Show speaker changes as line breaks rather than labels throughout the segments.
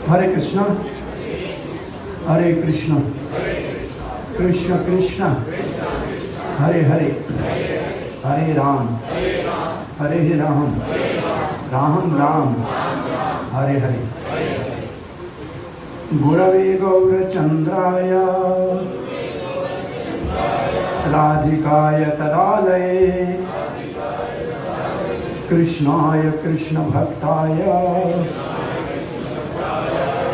हरे कृष्णा हरे कृष्णा कृष्ण कृष्ण हरे हरे हरे राम राम राम हरे हरे। गुरवे गौरचंद्राय राधिकाय तदालये कृष्णाय कृष्ण भक्ताय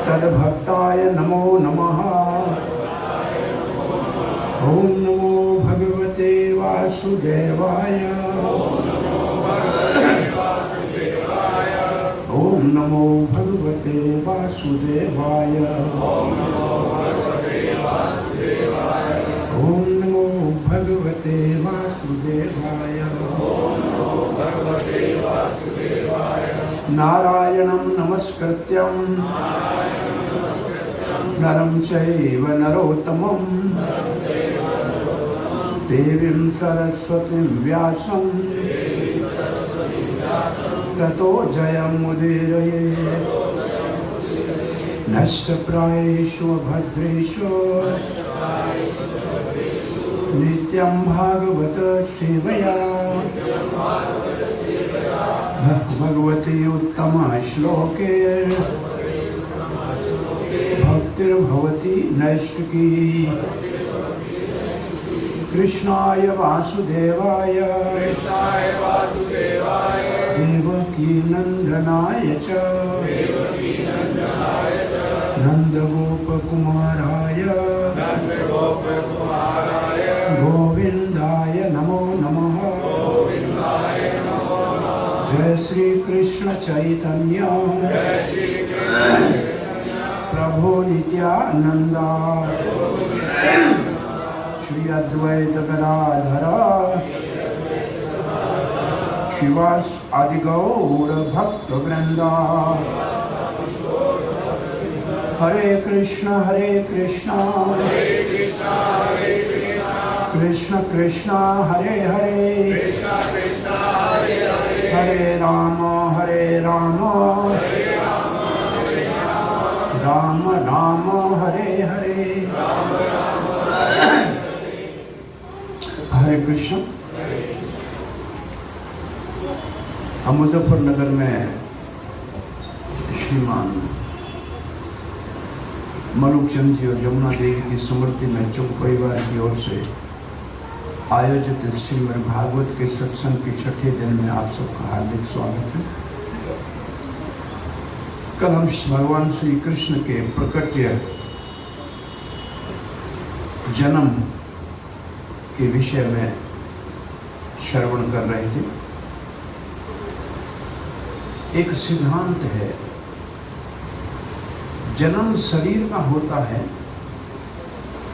तद्भक्ताय नमो नमः। ओम नमो भगवते वासुदेवाय ओम नमो भगवते वासुदेवाय ओम नमो भगवते वासुदेवाय। नारायणं नमस्कृत्यं नरं चैव नरोत्तमं देवीं सरस्वतीं व्यासं ततो जयमुदीरये। नष्टप्रायेषु भद्रेषु नित्यं भागवत सेवया भगवती उत्तमा श्लोके भक्तिर्भवति नैष्टिकी। कृष्णाय वासुदेवाय देवकी नंदनाय च नंदगोपकुमाराय गोविंदाय नमो नमः। जय श्री कृष्ण चैतन्य प्रभु नित्यानंदा श्री अद्वैत गदाधर शिवास आदि गौर भक्त वृंदा। हरे कृष्ण कृष्ण कृष्ण हरे हरे हरे राम राम राम हरे हरे। हरे कृष्ण। हम मुजफ्फरनगर में श्रीमान मलुकचंद जी और यमुना देवी की स्मृति में चुप परिवार की ओर से आयोजित श्रीमद् भागवत के सत्संग के छठे दिन में आप सबका हार्दिक स्वागत है। कल हम भगवान श्री कृष्ण के प्रकट्य जन्म के विषय में श्रवण कर रहे थे। एक सिद्धांत है, जन्म शरीर का होता है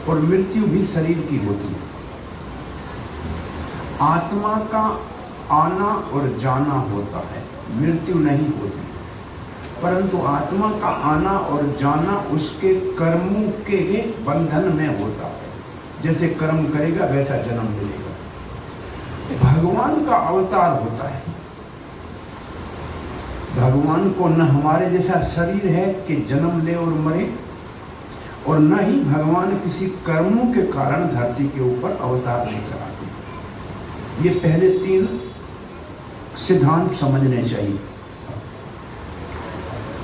और मृत्यु भी शरीर की होती है। आत्मा का आना और जाना होता है, मृत्यु नहीं होती। परंतु आत्मा का आना और जाना उसके कर्मों के बंधन में होता है। जैसे कर्म करेगा वैसा जन्म मिलेगा। भगवान का अवतार होता है। भगवान को न हमारे जैसा शरीर है कि जन्म ले और मरे, और न ही भगवान किसी कर्मों के कारण धरती के ऊपर अवतार लेकर आते। ये पहले तीन सिद्धांत समझने चाहिए।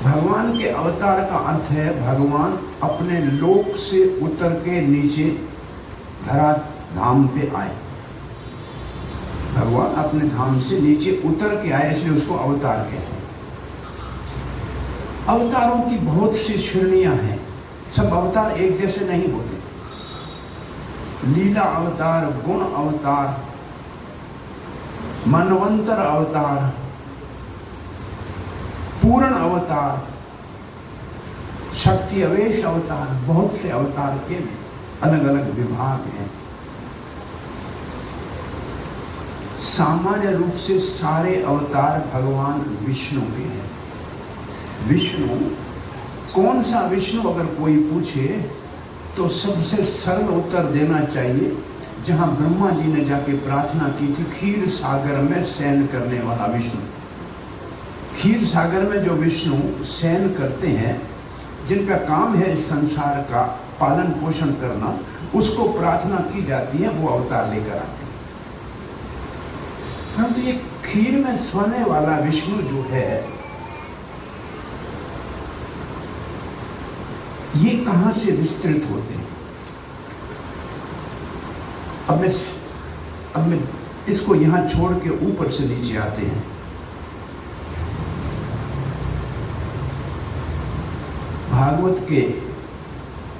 भगवान के अवतार का अर्थ है भगवान अपने लोक से उतर के नीचे धरा धाम पे आए। भगवान अपने धाम से नीचे उतर के आए, इसलिए उसको अवतार कहते हैं। अवतारों की बहुत सी श्रेणियां हैं। सब अवतार एक जैसे नहीं होते। लीला अवतार, गुण अवतार, मनवंतर अवतार, पूर्ण अवतार, शक्ति अवेश अवतार, बहुत से अवतार के अलग अलग विभाग हैं। सामान्य रूप से सारे अवतार भगवान विष्णु के हैं। विष्णु, कौन सा विष्णु अगर कोई पूछे तो सबसे सरल उत्तर देना चाहिए, जहां ब्रह्मा जी ने जाके प्रार्थना की थी, क्षीर सागर में शयन करने वाला विष्णु। क्षीर सागर में जो विष्णु शयन करते हैं जिनका काम है इस संसार का पालन पोषण करना, उसको प्रार्थना की जाती है, वो अवतार लेकर आते हैं। परंतु ये खीर में सोने वाला विष्णु जो है, ये कहां से विस्तृत होते हैं? अब मैं इसको यहां छोड़ के ऊपर से नीचे आते हैं। भागवत के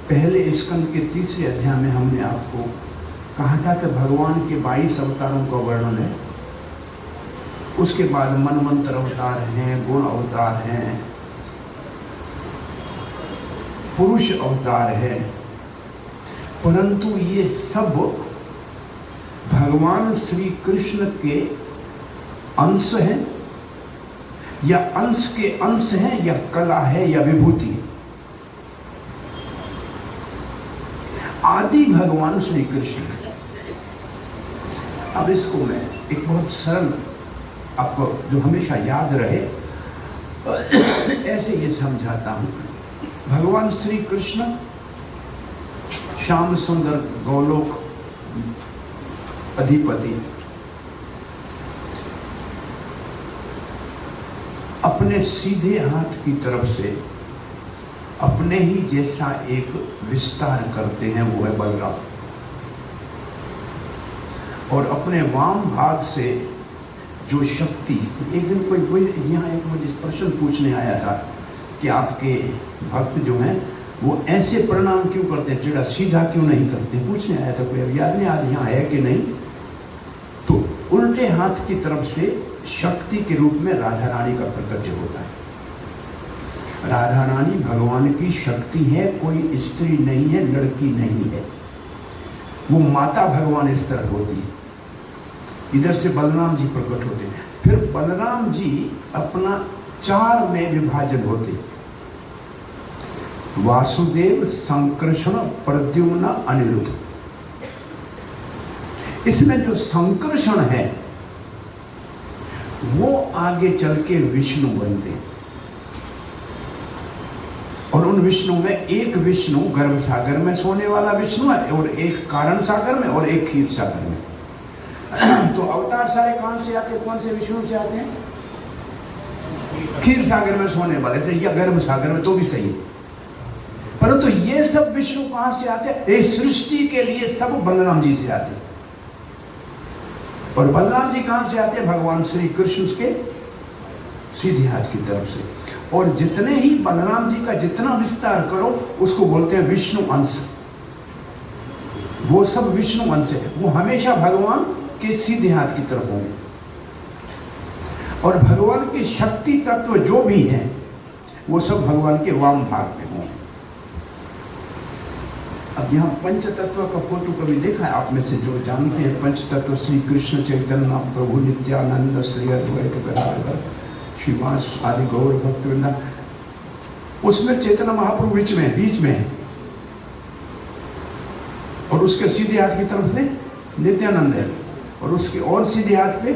पहले स्कंद के 3रे अध्याय में हमने आपको कहा था कि भगवान के 22 अवतारों का वर्णन है। उसके बाद मनवंतर अवतार हैं, गुण अवतार हैं, पुरुष अवतार है, परंतु ये सब भगवान श्री कृष्ण के अंश हैं, या अंश के अंश हैं, या कला है, या विभूति है। आदि भगवान श्री कृष्ण है। अब इसको मैं एक बहुत सरल, आपको जो हमेशा याद रहे ऐसे ये समझाता हूं। भगवान श्री कृष्ण श्याम सुंदर गोलोक अधिपति, अपने सीधे हाथ की तरफ से अपने ही जैसा एक विस्तार करते हैं, वो है बलराम। और अपने वाम भाग से जो शक्ति, एक दिन कोई यहाँ एक मुझे प्रश्न पूछने आया था कि आपके भक्त जो हैं वो ऐसे प्रणाम क्यों करते हैं, टेढ़ा सीधा क्यों नहीं करते, पूछने आया था कोई, अब याद नहीं आज यहाँ है कि नहीं। तो उल्टे हाथ की तरफ से शक्ति के रूप में राधा रानी का प्रकट होता है। राधा रानी भगवान की शक्ति है, कोई स्त्री नहीं है, लड़की नहीं है, वो माता भगवान इस तरह होती है। इधर से बलराम जी प्रकट होते हैं। फिर बलराम जी अपना 4 में विभाजन होते हैं, वासुदेव, संकृष्ण, प्रद्युम्न, अनिरुद्ध। इसमें जो संकृष्ण है वो आगे चल के विष्णु बनते हैं, और उन विष्णु में एक विष्णु गर्भ सागर में सोने वाला विष्णु है, और एक कारण सागर में, और एक क्षीर सागर में। तो अवतार सारे कहां से आते हैं, कौन से विष्णु से आते हैं? क्षीर सागर में सोने वाले थे, या गर्भ सागर में, तो भी सही है। परंतु ये सब विष्णु कहां से आते हैं? इस सृष्टि के लिए सब बलराम जी से आते हैं। और बलराम जी कहां से आते हैं? भगवान श्री कृष्ण के सीधे हाथ की तरफ से। और जितने ही बलराम जी का जितना विस्तार करो उसको बोलते हैं विष्णु अंश। वो सब विष्णु अंश है, वो हमेशा भगवान के सीधे हाथ की तरफ होंगे। और भगवान के शक्ति तत्व जो भी हैं वो सब भगवान के वाम भाग में होंगे। अब यहाँ पंच तत्व का फोटो कभी देखा है आप में से जो जानते हैं? पंच तत्व श्री कृष्ण चैतन्य प्रभु नित्यानंद श्री अद्वैत गदाधर श्रीवास आदि गौर भक्तवृंदा, उसमें चैतन्य महाप्रभु बीच में है, और उसके सीधे हाथ की तरफ से नित्यानंद है, और उसके और सीधे हाथ पे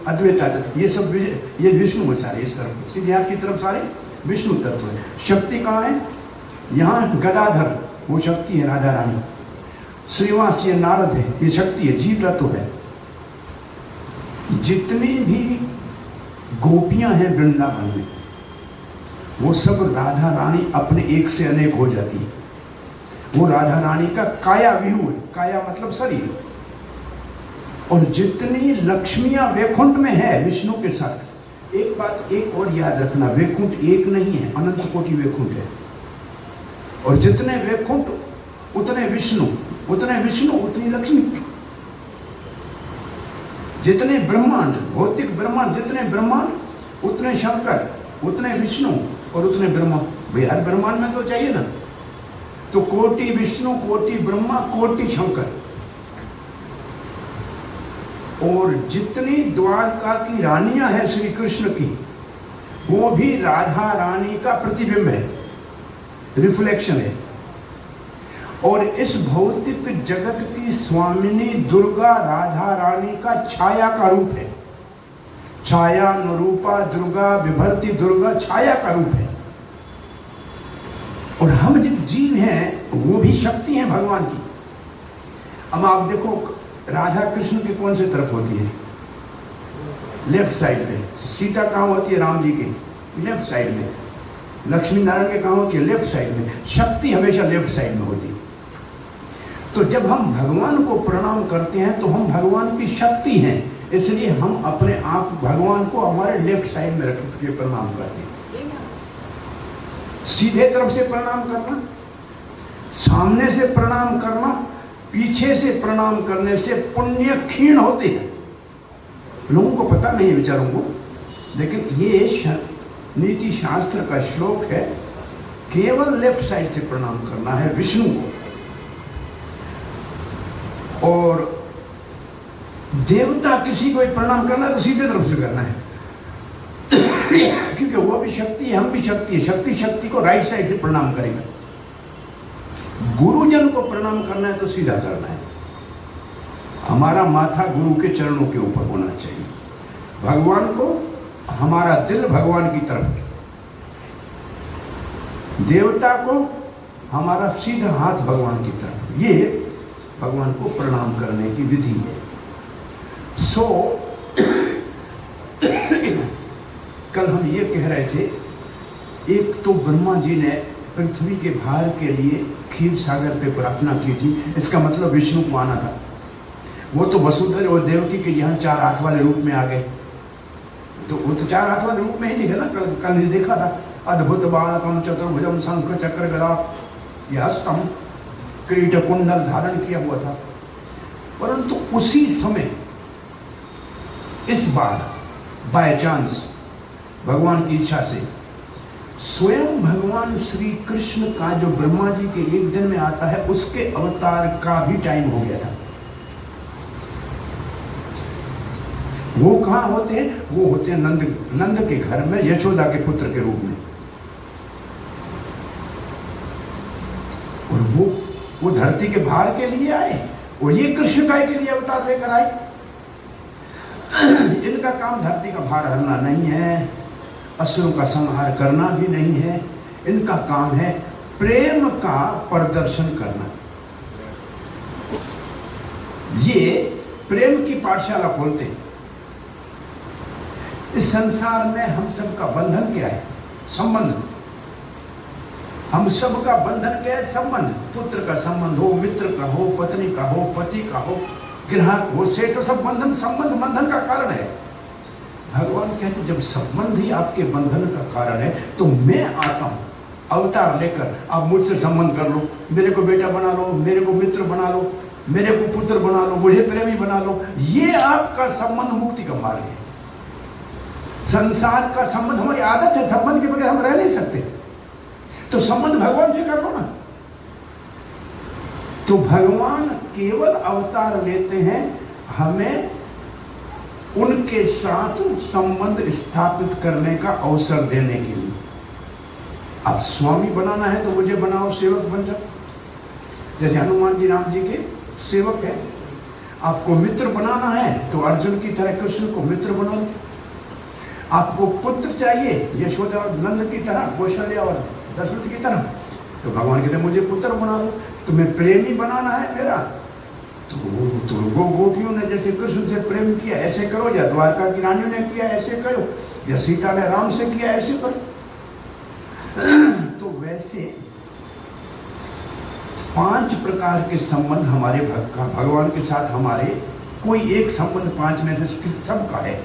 अद्वैत। ये सब ये विष्णु है सारे, इस तरफ सीधे हाथ की तरफ सारे विष्णु तत्व है। शक्ति कहाँ है? यहाँ गदाधर वो शक्ति है राधा रानी, श्रीवास ये नारद है, ये शक्ति है, जीव तत्व है। जितनी भी गोपियां हैं वृंदावन में वो सब राधा रानी अपने एक से अनेक हो जाती है। वो राधा रानी का काया विहू है, काया मतलब शरीर। और जितनी लक्ष्मियां वैकुंठ में है विष्णु के साथ, एक बात एक और याद रखना, वैकुंठ एक नहीं है, अनंत कोटि वैकुंठ है। और जितने वैकुंठ उतने विष्णु उतनी लक्ष्मी। जितने ब्रह्मांड, भौतिक ब्रह्मांड, जितने ब्रह्मांड उतने शंकर, उतने विष्णु और उतने ब्रह्मा। भाई हर ब्रह्मांड में तो चाहिए ना, तो कोटि विष्णु, कोटि ब्रह्मा, कोटि शंकर। और जितनी द्वारका की रानियां हैं श्री कृष्ण की, वो भी राधा रानी का प्रतिबिंब है, रिफ्लेक्शन है। और इस भौतिक जगत की स्वामिनी दुर्गा राधा रानी का छाया का रूप है। छाया अनुरूपा दुर्गा, विभर्ति दुर्गा छाया का रूप है। जीव हैं वो भी शक्ति है भगवान की। अब आप देखो राधा कृष्ण की कौन से तरफ होती है? लेफ्ट साइड में। सीता कहाँ होती है? राम जी के लेफ्ट साइड में। लक्ष्मी नारायण के कहाँ होती है? लेफ्ट साइड में। शक्ति हमेशा लेफ्ट साइड में होती है। तो जब हम भगवान को प्रणाम करते हैं तो हम भगवान की शक्ति हैं, इसलिए हम अपने आप भगवान को हमारे लेफ्ट साइड में रख के प्रणाम करते हैं। सीधे तरफ से प्रणाम करना, सामने से प्रणाम करना, पीछे से प्रणाम करने से पुण्य क्षीण होते हैं। लोगों को पता नहीं है बेचारों को, लेकिन ये नीति शास्त्र का श्लोक है, केवल लेफ्ट साइड से प्रणाम करना है विष्णु को। और देवता किसी को प्रणाम करना है तो सीधे तरफ से करना है, क्योंकि वो भी शक्ति है, हम भी शक्ति है। शक्ति शक्ति को राइट साइड से प्रणाम करेगा। गुरुजन को प्रणाम करना है तो सीधा करना है। हमारा माथा गुरु के चरणों के ऊपर होना चाहिए। भगवान को हमारा दिल भगवान की तरफ, देवता को हमारा सीधा हाथ भगवान की तरफ। ये भगवान को प्रणाम करने की विधि है। कल हम ये कह रहे थे, एक तो ब्रह्मा जी ने पृथ्वी के भार के लिए क्षीर सागर पे प्रार्थना की थी, इसका मतलब विष्णु को आना था। वो तो वसुधरा और देवकी के यहाँ 4 हाथ वाले रूप में आ गए, तो वो तो 4 हाथ वाले रूप में ही दिखे ना। कल ने देखा था, अद्भुत बालकम चतुर्भुजम शंख चक्र गदा हस्तम किरीट कुंडल धारण किया हुआ था। परंतु उसी समय इस बार बाय चांस भगवान की इच्छा से स्वयं भगवान श्री कृष्ण का जो ब्रह्मा जी के एक दिन में आता है, उसके अवतार का भी टाइम हो गया था। वो कहां होते हैं? वो होते हैं नंद के घर में, यशोदा के पुत्र के रूप में। और वो धरती के भार के लिए आए, और ये कृष्ण काय के लिए अवतार लेकर आए। इनका काम धरती का भार हरना नहीं है, असुरों का संहार करना भी नहीं है। इनका काम है प्रेम का प्रदर्शन करना। ये प्रेम की पाठशाला खोलते हैं। इस संसार में हम सबका बंधन क्या है? संबंध। हम सबका बंधन क्या है? संबंध। पुत्र का संबंध हो, मित्र का हो, पत्नी का हो, पति का हो, ग्राहक हो, से तो सब बंधन, संबंध बंधन का कारण है। भगवान कहते जब संबंध ही आपके बंधन का कारण है, तो मैं आता हूं अवतार लेकर, आप मुझसे संबंध कर लो, मेरे को बेटा बना लो, मेरे को मित्र बना लो, मेरे को पुत्र बना लो, मुझे प्रेमी बना लो। ये आपका संबंध मुक्ति का मार्ग है। संसार का संबंध, हमारी आदत है, संबंध के बगैर हम रह नहीं सकते। तो संबंध भगवान से कर लो ना। तो भगवान केवल अवतार लेते हैं हमें उनके साथ संबंध स्थापित करने का अवसर देने के लिए। अब स्वामी बनाना है तो मुझे बनाओ, सेवक बन जाओ। जैसे हनुमान जी राम जी के सेवक हैं। आपको मित्र बनाना है तो अर्जुन की तरह कृष्ण को मित्र बनाओ। आपको पुत्र चाहिए यशोदा और नंद की तरह, कौशल्या और दशरथ की तरह, तो भगवान कहते मुझे पुत्र बना लो। तुम्हें प्रेमी बनाना है मेरा, तो वो गोपियों ने जैसे कृष्ण से प्रेम किया ऐसे करो, या द्वारका की रानियों ने किया ऐसे करो, या सीता ने राम से किया ऐसे करो। तो वैसे 5 प्रकार के संबंध हमारे भगवान के साथ, हमारे कोई एक संबंध 5 में से सबका है।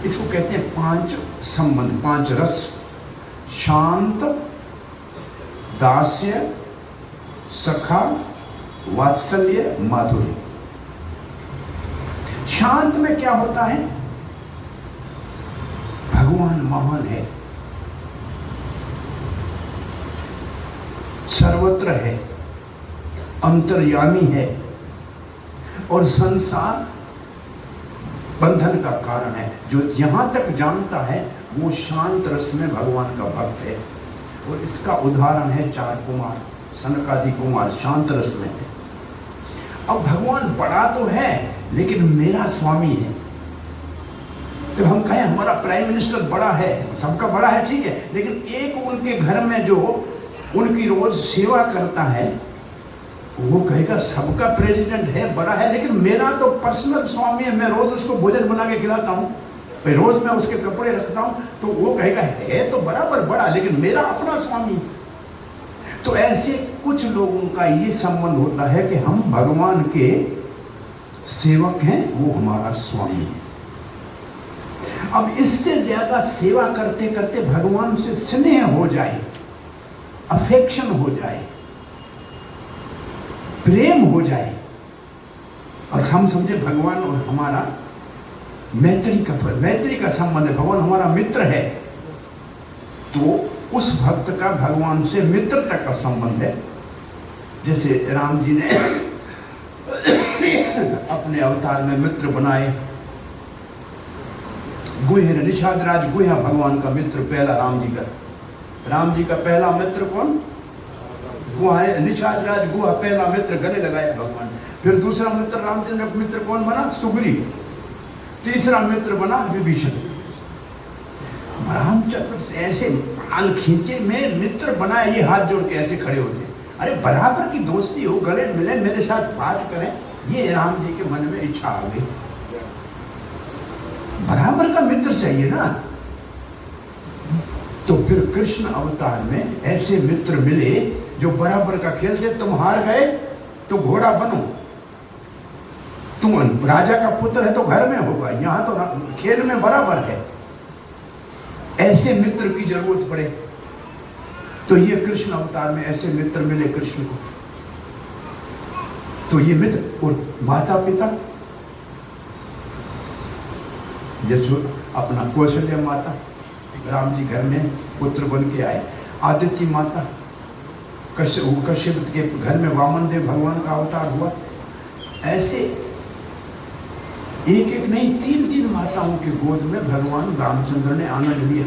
इसको कहते हैं 5 संबंध, 5 रस। शांत, दास्य, सखा, वात्सल्य, माधुर्य। शांत में क्या होता है? भगवान महान है, सर्वत्र है, अंतर्यामी है, और संसार बंधन का कारण है। जो यहां तक जानता है वो शांत रस में भगवान का भक्त है। और इसका उदाहरण है 4 कुमार, सनकादि कुमार शांत रस में है। अब भगवान बड़ा तो है लेकिन मेरा स्वामी है। तो हम कहें हमारा प्राइम मिनिस्टर बड़ा है, सबका बड़ा है, ठीक है, लेकिन एक उनके घर में जो उनकी रोज सेवा करता है, वो कहेगा सबका प्रेसिडेंट है, बड़ा है, लेकिन मेरा तो पर्सनल स्वामी है, मैं रोज उसको भोजन बना के खिलाता हूँ, रोज मैं उसके कपड़े रखता हूँ, तो वो कहेगा है तो बराबर बड़ा, लेकिन मेरा अपना स्वामी। तो ऐसे कुछ लोगों का ये संबंध होता है कि हम भगवान के सेवक हैं, वो हमारा स्वामी है। अब इससे ज्यादा सेवा करते करते भगवान से स्नेह हो जाए, अफेक्शन हो जाए, प्रेम हो जाए, और हम समझे भगवान और हमारा मैत्री का संबंध है, भगवान हमारा मित्र है, तो उस भक्त का भगवान से मित्रता का संबंध है। जैसे राम जी ने अपने अवतार में मित्र बनाए, गुह निषाद राज गुहा भगवान का मित्र पहला राम जी का पहला मित्र कौन? गुहा है, निषाद राज गुहा पहला मित्र गले लगाया भगवान। फिर दूसरा मित्र रामचंद्र का मित्र कौन बना? सुग्रीव। तीसरा मित्र बना विभीषण। रामचंद्र से ऐसे प्राण खींचे, में मित्र बनाए, ये हाथ जोड़ के ऐसे खड़े होते, अरे बराबर की दोस्ती हो, गले मिले, मेरे साथ बात करें, ये राम जी के मन में इच्छा आ गई। बराबर का मित्र चाहिए ना। तो फिर कृष्ण अवतार में ऐसे मित्र मिले जो बराबर का खेलते, तुम हार गए तो घोड़ा बनो, तुम राजा का पुत्र है तो घर में होगा, यहां तो खेल में बराबर है। ऐसे मित्र की जरूरत पड़े, तो ये कृष्ण अवतार में ऐसे मित्र मिले कृष्ण को। तो ये मित्र और माता पिता, जैसे अपना कौशल्य माता, राम जी घर में पुत्र बन के आए, आदित्य माता, कश्यप के घर में वामन देव भगवान का अवतार हुआ। ऐसे एक एक नहीं, तीन तीन माताओं की गोद में भगवान रामचंद्र ने आनंद लिया,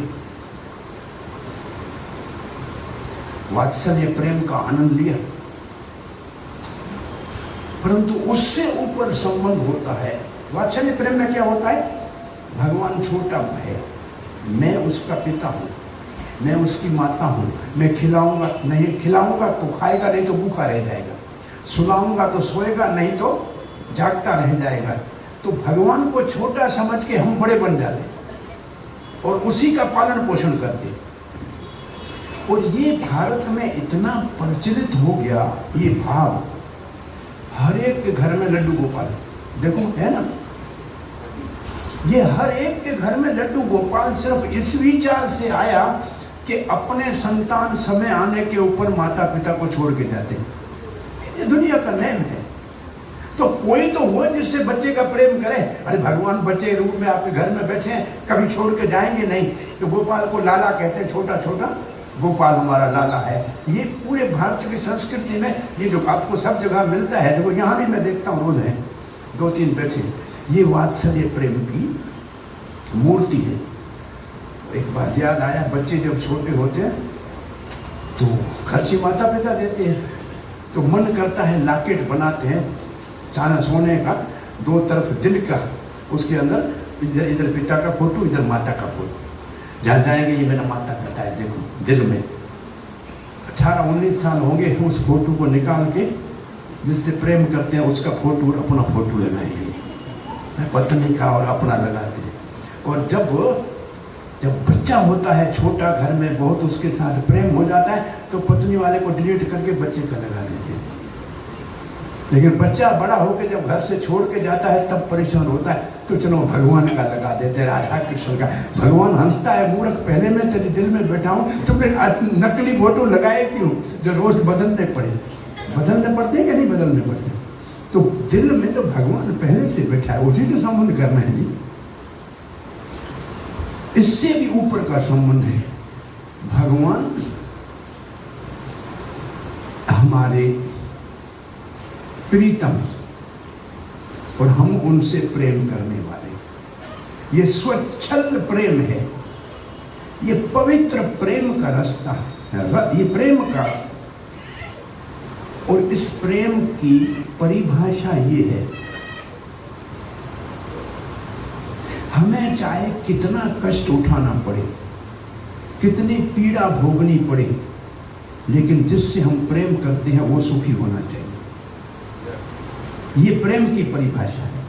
वात्सल्य प्रेम का आनंद लिया। परंतु उससे ऊपर संबंध होता है। वात्सल्य प्रेम में क्या होता है? भगवान छोटा है, मैं उसका पिता हूं, मैं उसकी माता हूं, मैं खिलाऊंगा, नहीं खिलाऊंगा तो खाएगा, नहीं तो भूखा रह जाएगा, सुलाऊंगा तो सोएगा, नहीं तो जागता रह जाएगा। तो भगवान को छोटा समझ के हम बड़े बन जाते और उसी का पालन पोषण करते। और ये भारत में इतना प्रचलित हो गया ये भाव, हर एक के घर में लड्डू गोपाल, देखो है ना, ये हर एक के घर में लड्डू गोपाल सिर्फ इस विचार से आया कि अपने संतान समय आने के ऊपर माता पिता को छोड़ के जाते हैं। ये दुनिया का नियम है। तो कोई तो हो जिससे बच्चे का प्रेम करे। अरे भगवान बच्चे रूप में आपके घर में बैठे हैं, कभी छोड़ के जाएंगे नहीं। तो गोपाल को लाला कहते हैं, छोटा छोटा गोपाल हमारा लाला है। ये पूरे भारत की संस्कृति में ये जो आपको सब जगह मिलता है, देखो यहाँ भी मैं देखता हूँ रोज है, दो तीन बैठे, ये वात्सल्य प्रेम की मूर्ति है। एक बार याद आया, बच्चे जब छोटे होते हैं तो खर्ची माता पिता देते हैं, तो मन करता है लॉकेट बनाते हैं चाना सोने का, दो तरफ दिल का, उसके अंदर इधर पिता का फोटो, इधर माता का फोटो। जहाँ जाएंगे ये मेरा माता पिता है, देखो दिल में 18-19 साल होंगे, उस फोटो को निकाल के जिससे प्रेम करते हैं उसका फोटो, अपना फोटो लगाएंगे, पत्नी का और अपना लगाते हैं। और जब बच्चा होता है छोटा, घर में बहुत उसके साथ प्रेम हो जाता है, तो पत्नी वाले को डिलीट करके बच्चे का लगा देते हैं। लेकिन बच्चा बड़ा होकर जब घर से छोड़ के जाता है तब परेशान होता है, तो चलो भगवान का लगा देते हैं, राधा कृष्ण का। भगवान हंसता है, मूर्ख, पहले मैं तेरे दिल में बैठा हूँ, तो फिर नकली फोटो लगाए क्यों जो रोज बदलने पड़े? बदलने पड़ते हैं कि नहीं बदलने पड़ते? तो दिल में तो भगवान पहले से बैठा है, उसी से संबंध करना है जी। इससे भी ऊपर का संबंध है, भगवान हमारे प्रीतम और हम उनसे प्रेम करने वाले। ये स्वच्छल प्रेम है, ये पवित्र प्रेम का रास्ता है, ये प्रेम का। और इस प्रेम की परिभाषा ये है, हमें चाहे कितना कष्ट उठाना पड़े, कितनी पीड़ा भोगनी पड़े, लेकिन जिससे हम प्रेम करते हैं वो सुखी होना चाहिए। ये प्रेम की परिभाषा है।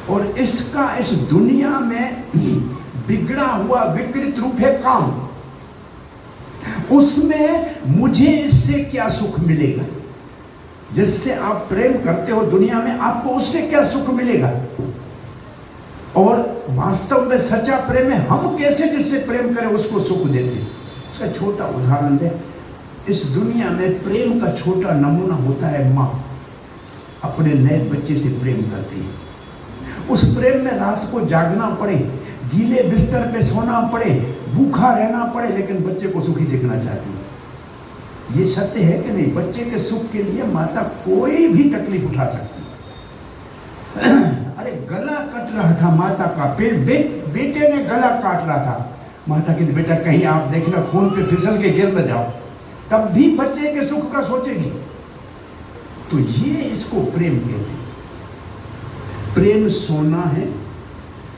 और इसका इस दुनिया में बिगड़ा हुआ विकृत रूप है काम। उसमें मुझे इससे क्या सुख मिलेगा? जिससे आप प्रेम करते हो दुनिया में, आपको उससे क्या सुख मिलेगा? और वास्तव में सच्चा प्रेम है, हम कैसे जिससे प्रेम करें उसको सुख देते हैं। इसका छोटा उदाहरण दे। इस दुनिया में प्रेम का छोटा नमूना होता है माँ अपने नए बच्चे से प्रेम करती है। उस प्रेम में रात को जागना पड़े, गीले बिस्तर पे सोना पड़े, भूखा रहना पड़े, लेकिन बच्चे को सुखी देखना चाहती है। ये सत्य है कि नहीं? बच्चे के सुख के लिए माता कोई भी तकलीफ उठा सकती है। अरे गला कट रहा था माता का, बेटे ने गला काट रहा था। माता की बेटा कहीं आप देखना खून पे फिसल के गिर न जाओ, तब भी बच्चे के सुख का सोचेगी। तो ये इसको प्रेम कहते हैं। प्रेम सोना है,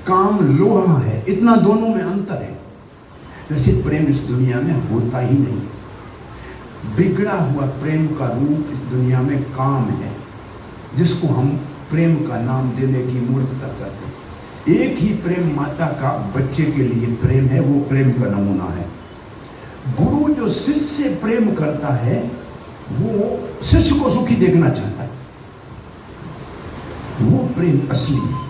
काम लोहा है, इतना दोनों में अंतर है। वैसे प्रेम इस दुनिया में होता ही नहीं। बिगड़ा हुआ प्रेम का रूप इस दुनिया में काम है, जिसको हम प्रेम का नाम देने की मूर्खता करते हैं। एक ही प्रेम माता का बच्चे के लिए प्रेम है, वो प्रेम का नमूना है। गुरु जो शिष्य से प्रेम करता है वो शिष्य को सुखी देखना चाहता है, वो प्रेम असली है।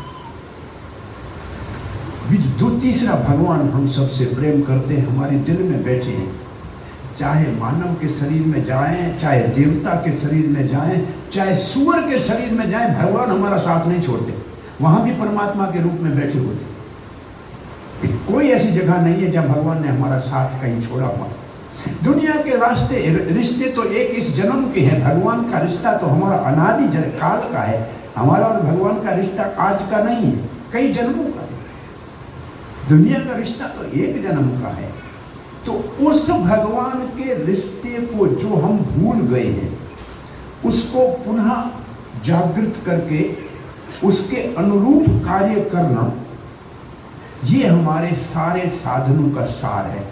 तीसरा भगवान हम सबसे प्रेम करते हैं, हमारे दिल में बैठे हैं। चाहे मानव के शरीर में जाएं, चाहे देवता के शरीर में जाएं, चाहे सूअर के शरीर में जाएं, भगवान हमारा साथ नहीं छोड़ते। वहां भी परमात्मा के रूप में बैठे होते। कोई ऐसी जगह नहीं है जहां भगवान ने हमारा साथ कहीं छोड़ा हुआ। दुनिया के रिश्ते तो एक इस जन्म के हैं। भगवान का रिश्ता तो हमारा अनादि काल का है। हमारा और भगवान का रिश्ता आज का नहीं है, कई जन्मों का है। दुनिया का रिश्ता तो एक जन्म का है। तो उस भगवान के रिश्ते को जो हम भूल गए हैं, उसको पुनः जागृत करके उसके अनुरूप कार्य करना, ये हमारे सारे साधनों का सार है।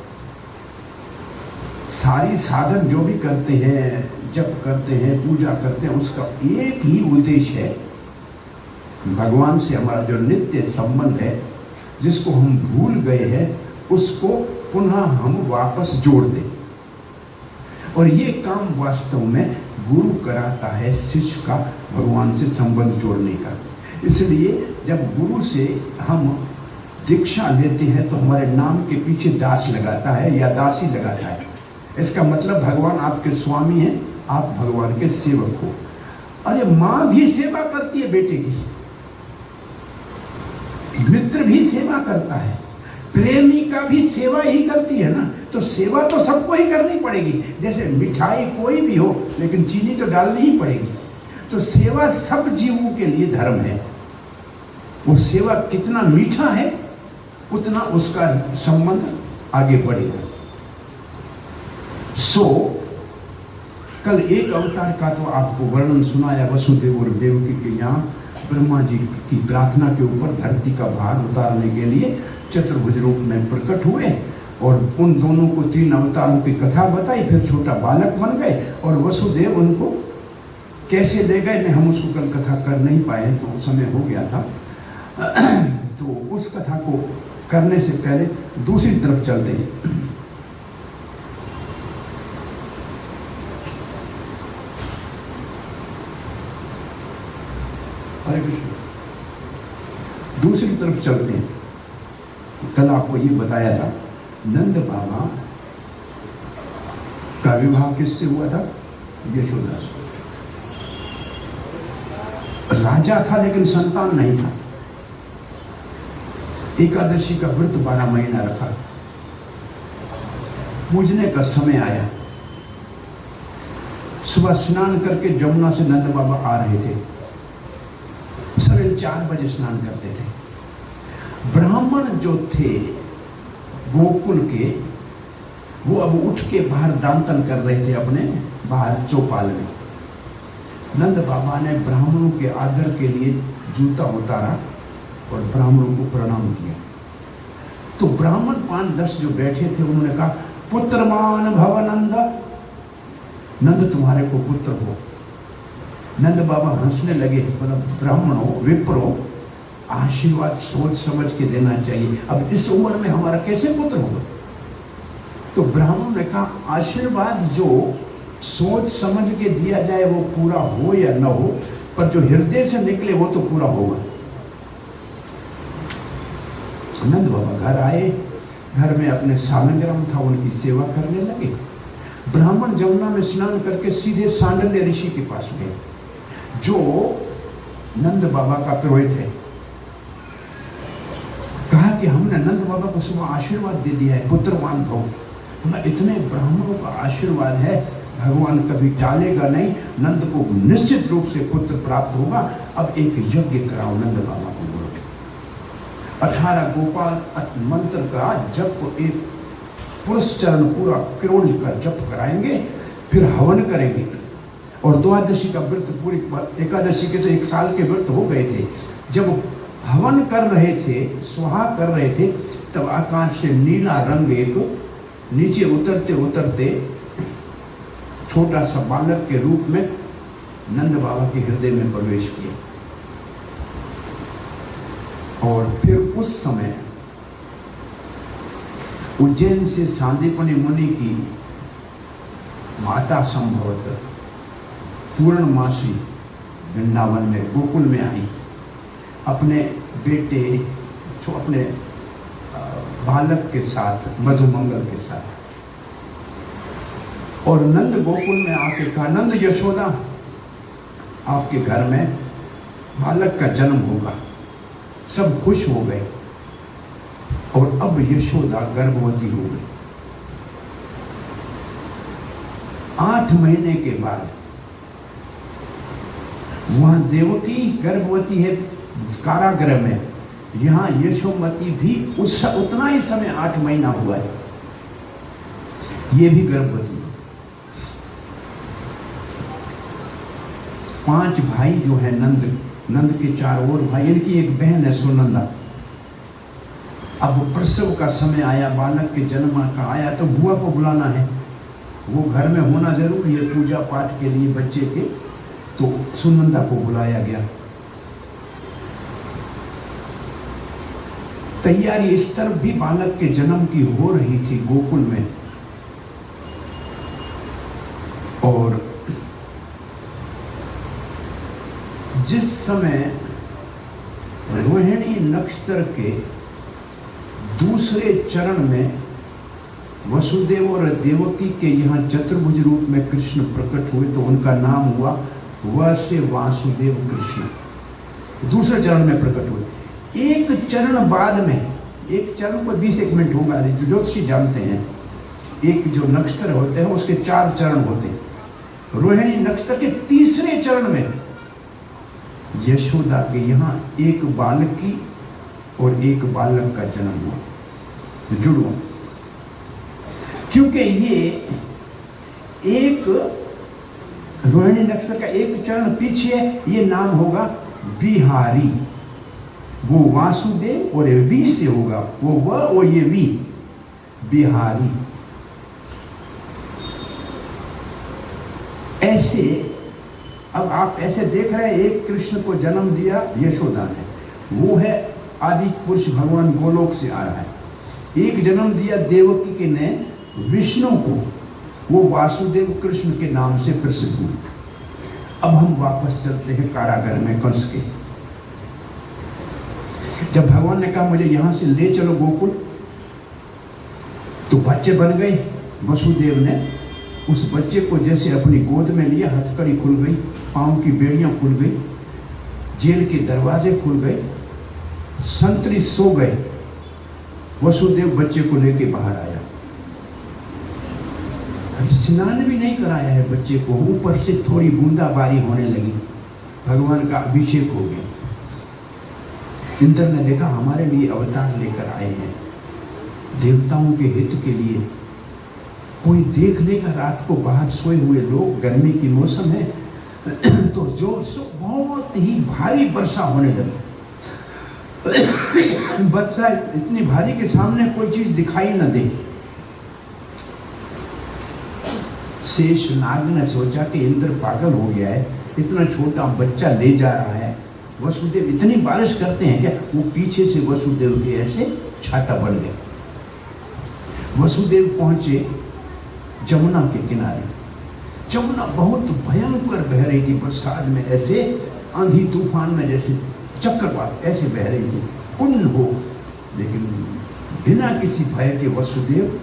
सारी साधन जो भी करते हैं, जप करते हैं, पूजा करते हैं, उसका एक ही उद्देश्य है, भगवान से हमारा जो नित्य संबंध है, जिसको हम भूल गए हैं, उसको पुनः हम वापस जोड़ दें। और ये काम वास्तव में गुरु कराता है शिष्य का भगवान से संबंध जोड़ने का। इसलिए जब गुरु से हम दीक्षा लेते हैं तो हमारे नाम के पीछे दास लगाता है या दासी लगाता है। इसका मतलब भगवान आपके स्वामी हैं, आप भगवान के सेवक हो। अरे माँ भी सेवा करती है बेटे की, मित्र भी सेवा करता है, प्रेमिका भी सेवा ही करती है ना। तो सेवा तो सबको ही करनी पड़ेगी। जैसे मिठाई कोई भी हो, लेकिन चीनी तो डालनी ही पड़ेगी। तो सेवा सब जीवों के लिए धर्म है। वो सेवा कितना मीठा है, उतना उसका संबंध आगे बढ़ेगा। कल एक अवतार का तो आपको वर्णन सुनाया, वसुदेव और देवकी के यहाँ ब्रह्मा जी की प्रार्थना के ऊपर धरती का भार उतारने के लिए चतुर्भुज रूप में प्रकट हुए और उन दोनों को 3 अवतारों की कथा बताई। फिर छोटा बालक बन गए और वसुदेव उनको कैसे ले गए, मैं हम उसको कल कथा कर नहीं पाए, तो समय हो गया था। तो उस कथा को करने से पहले दूसरी तरफ चलते हैं। हरे कृष्ण। दूसरी तरफ चलते हैं। कल आपको ये बताया था, नंद बाबा का विवाह किससे हुआ था? यशोदा से। राजा था लेकिन संतान नहीं था। एकादशी का व्रत 12 महीना रखा। पूजने का समय आया। सुबह स्नान करके जमुना से नंद बाबा आ रहे थे। सवेरे 4 बजे स्नान करते थे। ब्राह्मण जो थे गोकुल के, वो अब उठ के बाहर दांतन कर रहे थे अपने बाहर चौपाल में। नंद बाबा ने ब्राह्मणों के आदर के लिए जूता उतारा और ब्राह्मणों को प्रणाम किया। तो ब्राह्मण 5-10 जो बैठे थे, उन्होंने कहा, पुत्रमान भव नंद, नंद तुम्हारे को पुत्र हो। नंद बाबा हंसने लगे, मतलब ब्राह्मणों विप्रो आशीर्वाद सोच समझ के देना चाहिए, अब इस उम्र में हमारा कैसे पुत्र होगा। तो ब्राह्मण ने कहा आशीर्वाद जो सोच समझ के दिया जाए वो पूरा हो या न हो, पर जो हृदय से निकले वो तो पूरा होगा। नंद बाबा घर आए, घर में अपने सालग्राम था उनकी सेवा करने लगे। ब्राह्मण जमुना में स्नान करके सीधे सांडल्य ऋषि के पास गए, जो नंद बाबा का पुरोहित है। कहा कि हमने नंद बाबा को सुबह आशीर्वाद दे दिया है, पुत्रवान भव। इतने ब्राह्मणों का आशीर्वाद है, भगवान कभी टालेगा नहीं, नंद को निश्चित रूप से पुत्र प्राप्त होगा। अब एक यज्ञ कराओ नंद बाबा को बोलो। 18 गोपाल मंत्र का जप, एक पुरुष चरण पूरा करोड़ का जप कराएंगे, फिर हवन करेंगे। और द्वादशी का व्रत पूरी, एकादशी के तो 1 साल के व्रत हो गए थे। जब हवन कर रहे थे, स्वाहा कर रहे थे, तब आकाश से नीला रंग एक नीचे उतरते उतरते छोटा सा बालक के रूप में नंद बाबा के हृदय में प्रवेश किया। और फिर उस समय उज्जैन से सांदीपनि मुनि की माता संभवतः पूर्णमासी वृंदावन में गोकुल में आई, अपने बेटे अपने बालक के साथ, मधुमंगल के साथ। और नंद गोकुल में आके कहा, नंद यशोदा आपके घर में बालक का जन्म होगा। सब खुश हो गए। और अब यशोदा गर्भवती हो गई। 8 महीने के बाद वहां देवकी गर्भवती है कारागृह में, यहां यशोमती भी उतना ही समय 8 महीना हुआ है, ये भी गर्भवती। 5 भाई जो है नंद के 4 और भाई, इनकी एक बहन है सुनंदा। अब प्रसव का समय आया, बालक के जन्म का आया, तो बुआ को बुलाना है, वो घर में होना जरूरी है पूजा पाठ के लिए बच्चे के। तो सुनंदा को बुलाया गया। तैयारी इस तरफ भी बालक के जन्म की हो रही थी गोकुल में। और जिस समय रोहिणी नक्षत्र के दूसरे चरण में वसुदेव और देवकी के यहाँ चतुर्भुज रूप में कृष्ण प्रकट हुए, तो उनका नाम हुआ वसे वासुदेव कृष्ण। दूसरे चरण में प्रकट हुए। एक चरण बाद में, एक चरण को 20 मिनट होगा, जो ज्योतिषी जानते हैं, एक जो नक्षत्र होते हैं उसके 4 चरण होते हैं। रोहिणी नक्षत्र के तीसरे चरण में यशोदा के यहाँ एक बालकी और एक बालक का जन्म हुआ। जुड़ो, क्योंकि ये एक रोहिणी नक्षत्र का एक चरण पीछे है, ये नाम होगा बिहारी। वो वासुदेव और वी से होगा, वो व और ये वी, बिहारी। ऐसे अब आप ऐसे देख रहे हैं, एक कृष्ण को जन्म दिया यशोदा ने, वो है आदि पुरुष भगवान गोलोक से आ रहा है। एक जन्म दिया देवकी के ने विष्णु को, वो वासुदेव कृष्ण के नाम से प्रसिद्ध हुए। अब हम वापस चलते हैं कारागार में कंस के। जब भगवान ने कहा मुझे यहां से ले चलो गोकुल, तो बच्चे बन गए। वसुदेव ने उस बच्चे को जैसे अपनी गोद में लिया, हथकड़ी खुल गई, पांव की बेड़ियां खुल गई, जेल के दरवाजे खुल गए, संतरी सो गए। वसुदेव बच्चे को लेके बाहर आया। स्नान भी नहीं कराया है बच्चे को, ऊपर से थोड़ी बूंदाबारी होने लगी, भगवान का अभिषेक हो गया। इंद्र ने देखा हमारे लिए अवतार लेकर आए हैं, देवताओं के हित के लिए। कोई देख लेगा रात को बाहर सोए हुए लोग, गर्मी की मौसम है, तो जोर से बहुत ही भारी वर्षा होने लगी। वर्षा इतनी भारी के सामने कोई चीज दिखाई न दे। शेष नाग ने सोचा कि इंद्र पागल हो गया है, इतना छोटा बच्चा ले जा रहा है। वसुदेव इतनी बारिश करते हैं क्या? वो पीछे से वसुदेव के ऐसे छाता बन गया। वसुदेव पहुंचे जमुना के किनारे। जमुना बहुत भयंकर बह रही थी, बरसात में ऐसे आंधी तूफान में जैसे चक्रवात ऐसे बह रही थी, कुंड हो। लेकिन बिना किसी भय के वसुदेव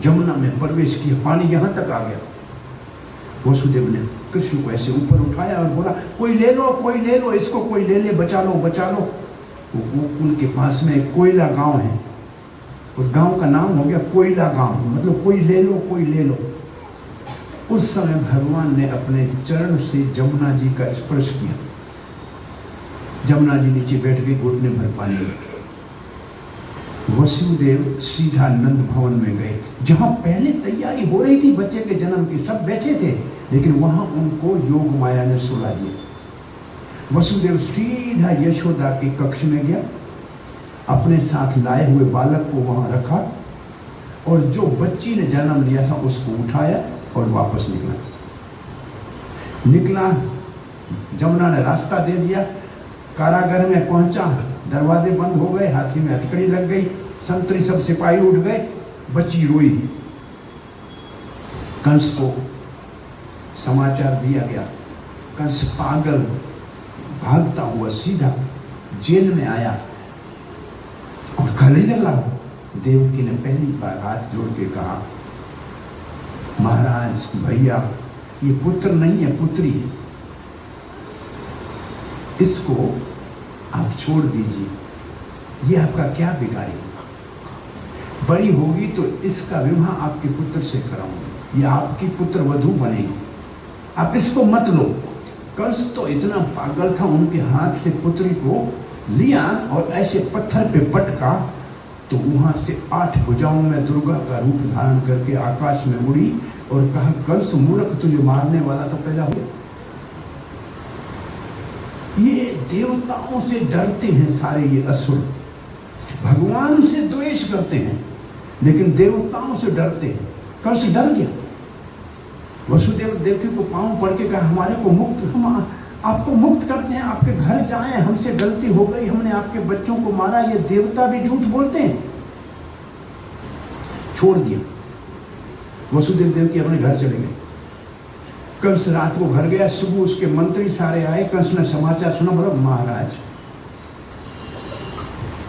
जमुना में प्रवेश किया। पानी यहाँ तक आ गया। वसुदेव ने कृष्ण को ऐसे ऊपर उठाया और बोला, कोई ले लो, कोई ले लो, इसको कोई ले ले, बचा लो, बचा लो। वो गोकुल के पास में एक कोयला गांव है, उस गांव का नाम हो गया कोयला गांव, मतलब कोई ले लो, कोई ले लो। उस समय भगवान ने अपने चरण से जमुना जी का स्पर्श किया। जमुना जी नीचे बैठ के घुटने भर पानी में। वसुदेव सीधा नंद भवन में गए, जहां पहले तैयारी हो रही थी बच्चे के जन्म की, सब बैठे थे, लेकिन वहां उनको योग माया ने सुला दिया। वसुदेव सीधा यशोदा के कक्ष में गया, अपने साथ लाए हुए बालक को वहां रखा और जो बच्ची ने जन्म लिया था उसको उठाया और वापस निकला। जमुना ने रास्ता दे दिया, कारागार में पहुंचा, दरवाजे बंद हो गए, हाथी में हथकड़ी लग गई, संतरी सब सिपाही उठ गए, बच्ची रोई। कंस को समाचार दिया गया। कंस पागल भागता हुआ सीधा जेल में आया और गले लगा। देवकी ने पहली बार हाथ जोड़ के कहा, महाराज भैया, ये पुत्र नहीं है, पुत्री है, इसको आप छोड़ दीजिए, ये आपका क्या बिगाड़ेगी, बड़ी होगी तो इसका विवाह आपके पुत्र से कराऊंगी, ये आपकी पुत्र वधू बनेगी, आप इसको मत लो। कंस तो इतना पागल था, उनके हाथ से पुत्री को लिया और ऐसे पत्थर पे पटका तो वहां से 8 भुजाओं में दुर्गा का रूप धारण करके आकाश में उड़ी और कहा, कंस मूर्ख, तुझे मारने वाला तो पैदा हुआ। ये देवताओं से डरते हैं सारे ये असुर, भगवान से द्वेष करते हैं लेकिन देवताओं से डरते हैं। कंस डर गया। वसुदेव देवकी को पांव पड़ के कहा, हमारे को मुक्त, हम आपको मुक्त करते हैं, आपके घर जाएं, हमसे गलती हो गई, हमने आपके बच्चों को मारा। ये देवता भी झूठ बोलते हैं। छोड़ दिया। वसुदेव देवकी अपने घर चले गए। कंस रात को घर गया, सुबह उसके मंत्री सारे आए। कंस ने समाचार सुना, बोला, महाराज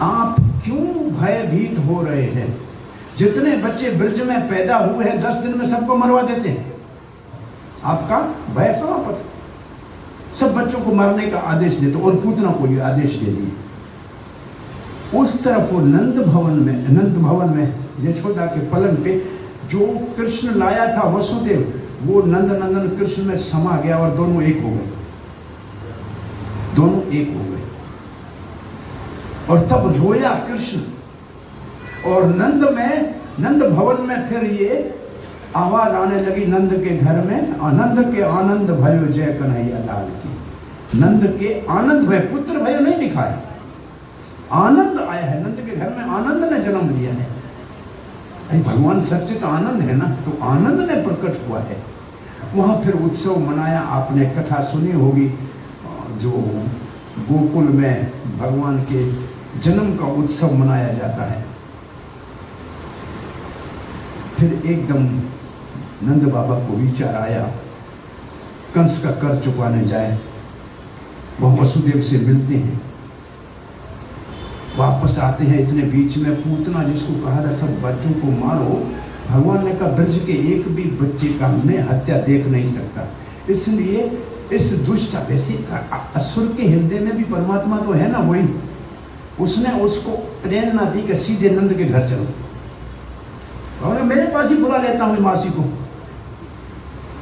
आप क्यों भयभीत हो रहे हैं? जितने बच्चे ब्रज में पैदा हुए हैं 10 दिन में सबको मरवा देते हैं, आपका भय समाप्त। सब बच्चों को मारने का आदेश देते और पूतना को ये आदेश दे दिए। उस तरफ वो नंद भवन में यशोदा के पलंग पे जो कृष्ण लाया था वसुदेव, वो नंदन कृष्ण में समा गया और दोनों एक हो गए, दोनों एक हो गए। और तब रोया कृष्ण। और नंद भवन में फिर ये आवाज आने लगी नंद के घर में, आनंद के आनंद भयो जय कन्हैया लाल की। नंद के आनंद भय, पुत्र भय नहीं लिखा है, आनंद आया है। नंद के घर में आनंद ने जन्म लिया है। भगवान सच्चे तो आनंद है ना, तो आनंद ने प्रकट हुआ है। वहां फिर उत्सव मनाया। आपने कथा सुनी होगी, जो गोकुल में भगवान के जन्म का उत्सव मनाया जाता है। फिर एकदम नंद बाबा को विचार आया, कंस का कर चुकाने जाए। वह वसुदेव से मिलते हैं, वापस आते हैं। इतने बीच में पूतना जिसको कहा था सब बच्चों को मारो, भगवान ने कहा ब्रज के एक भी बच्चे का मैं हत्या देख नहीं सकता, इसलिए इस दुष्ट वैसे असुर के हृदय में भी परमात्मा तो है ना, वही उसने उसको प्रेरणा दी कि सीधे नंद के घर चलो और मेरे पास ही बुला लेता हूँ मासी को,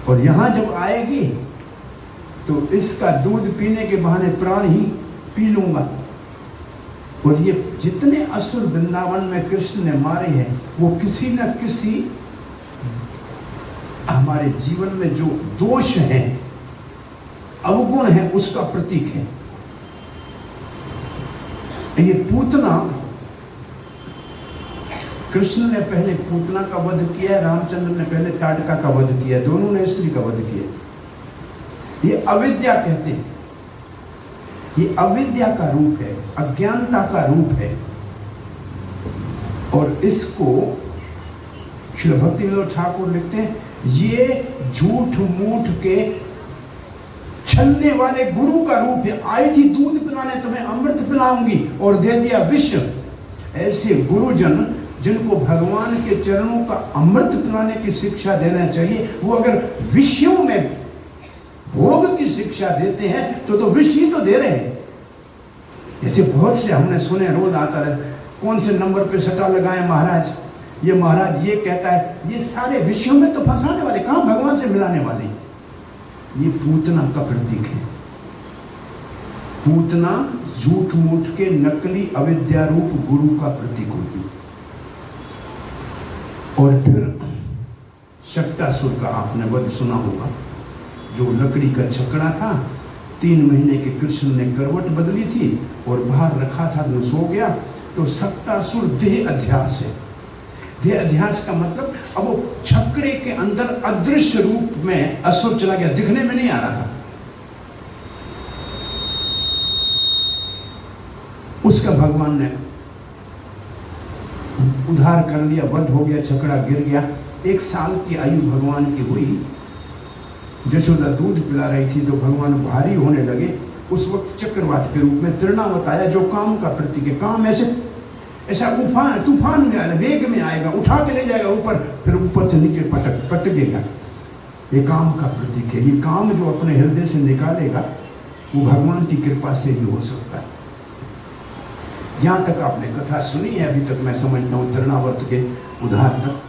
और यहां जब आएगी तो इसका दूध पीने के बहाने प्राण ही पी लूंगा। और ये जितने असुर वृंदावन में कृष्ण ने मारे हैं, वो किसी न किसी हमारे जीवन में जो दोष है, अवगुण है, उसका प्रतीक है। ये पूतना कृष्ण ने पहले पूतना का वध किया, रामचंद्र ने पहले ताड़का का वध किया, दोनों ने स्त्री का वध किया। ये अविद्या कहते हैं, ये अविद्या का रूप है, अज्ञानता का रूप है। और इसको श्री भक्ति विनोद ठाकुर लिखते हैं, ये झूठ मूठ के छलने वाले गुरु का रूप है। आई थी दूध पिलाने, तुम्हें अमृत पिलाऊंगी, और दे दिया विष। ऐसे गुरुजन जिनको भगवान के चरणों का अमृत पिलाने की शिक्षा देना चाहिए, वो अगर विषयों में भोग की शिक्षा देते हैं तो विष ही तो दे रहे हैं। ऐसे बहुत से हमने सुने, रोज आता रहे, कौन से नंबर पे सट्टा लगाए महाराज, ये महाराज ये कहता है, ये सारे विषयों में तो फंसाने वाले, कहां भगवान से मिलाने वाले। ये पूतना का प्रतीक है। पूतना झूठ मूठ के नकली अविद्या रूप गुरु का प्रतीक होती। और फिर शक्तासुर का आपने वध सुना होगा, जो लकड़ी का छकड़ा था, 3 महीने के कृष्ण ने करवट बदली थी और बाहर रखा था तो सो गया। तो शक्तासुर देह अध्यास है। देह अध्यास का मतलब अब वो छकड़े के अंदर अदृश्य रूप में असुर चला गया, दिखने में नहीं आ रहा था। उसका भगवान ने उद्धार कर लिया, वध हो गया, छकड़ा गिर गया। 1 साल की आयु भगवान की हुई। यशोदा दूध पिला रही थी तो भगवान भारी होने लगे। उस वक्त चक्रवात के रूप में तृणावत आया, जो काम का प्रतीक है। काम ऐसा तूफान में आएगा, वेग में आएगा, उठा के ले जाएगा ऊपर, फिर ऊपर से नीचे पटकेगा। ये काम का प्रतीक है। ये काम जो अपने हृदय से निकालेगा वो भगवान की कृपा से ही हो सकता है। यहाँ तक आपने कथा सुनी है, अभी तक मैं समझता हूँ तृणावर्त के उद्धार तक।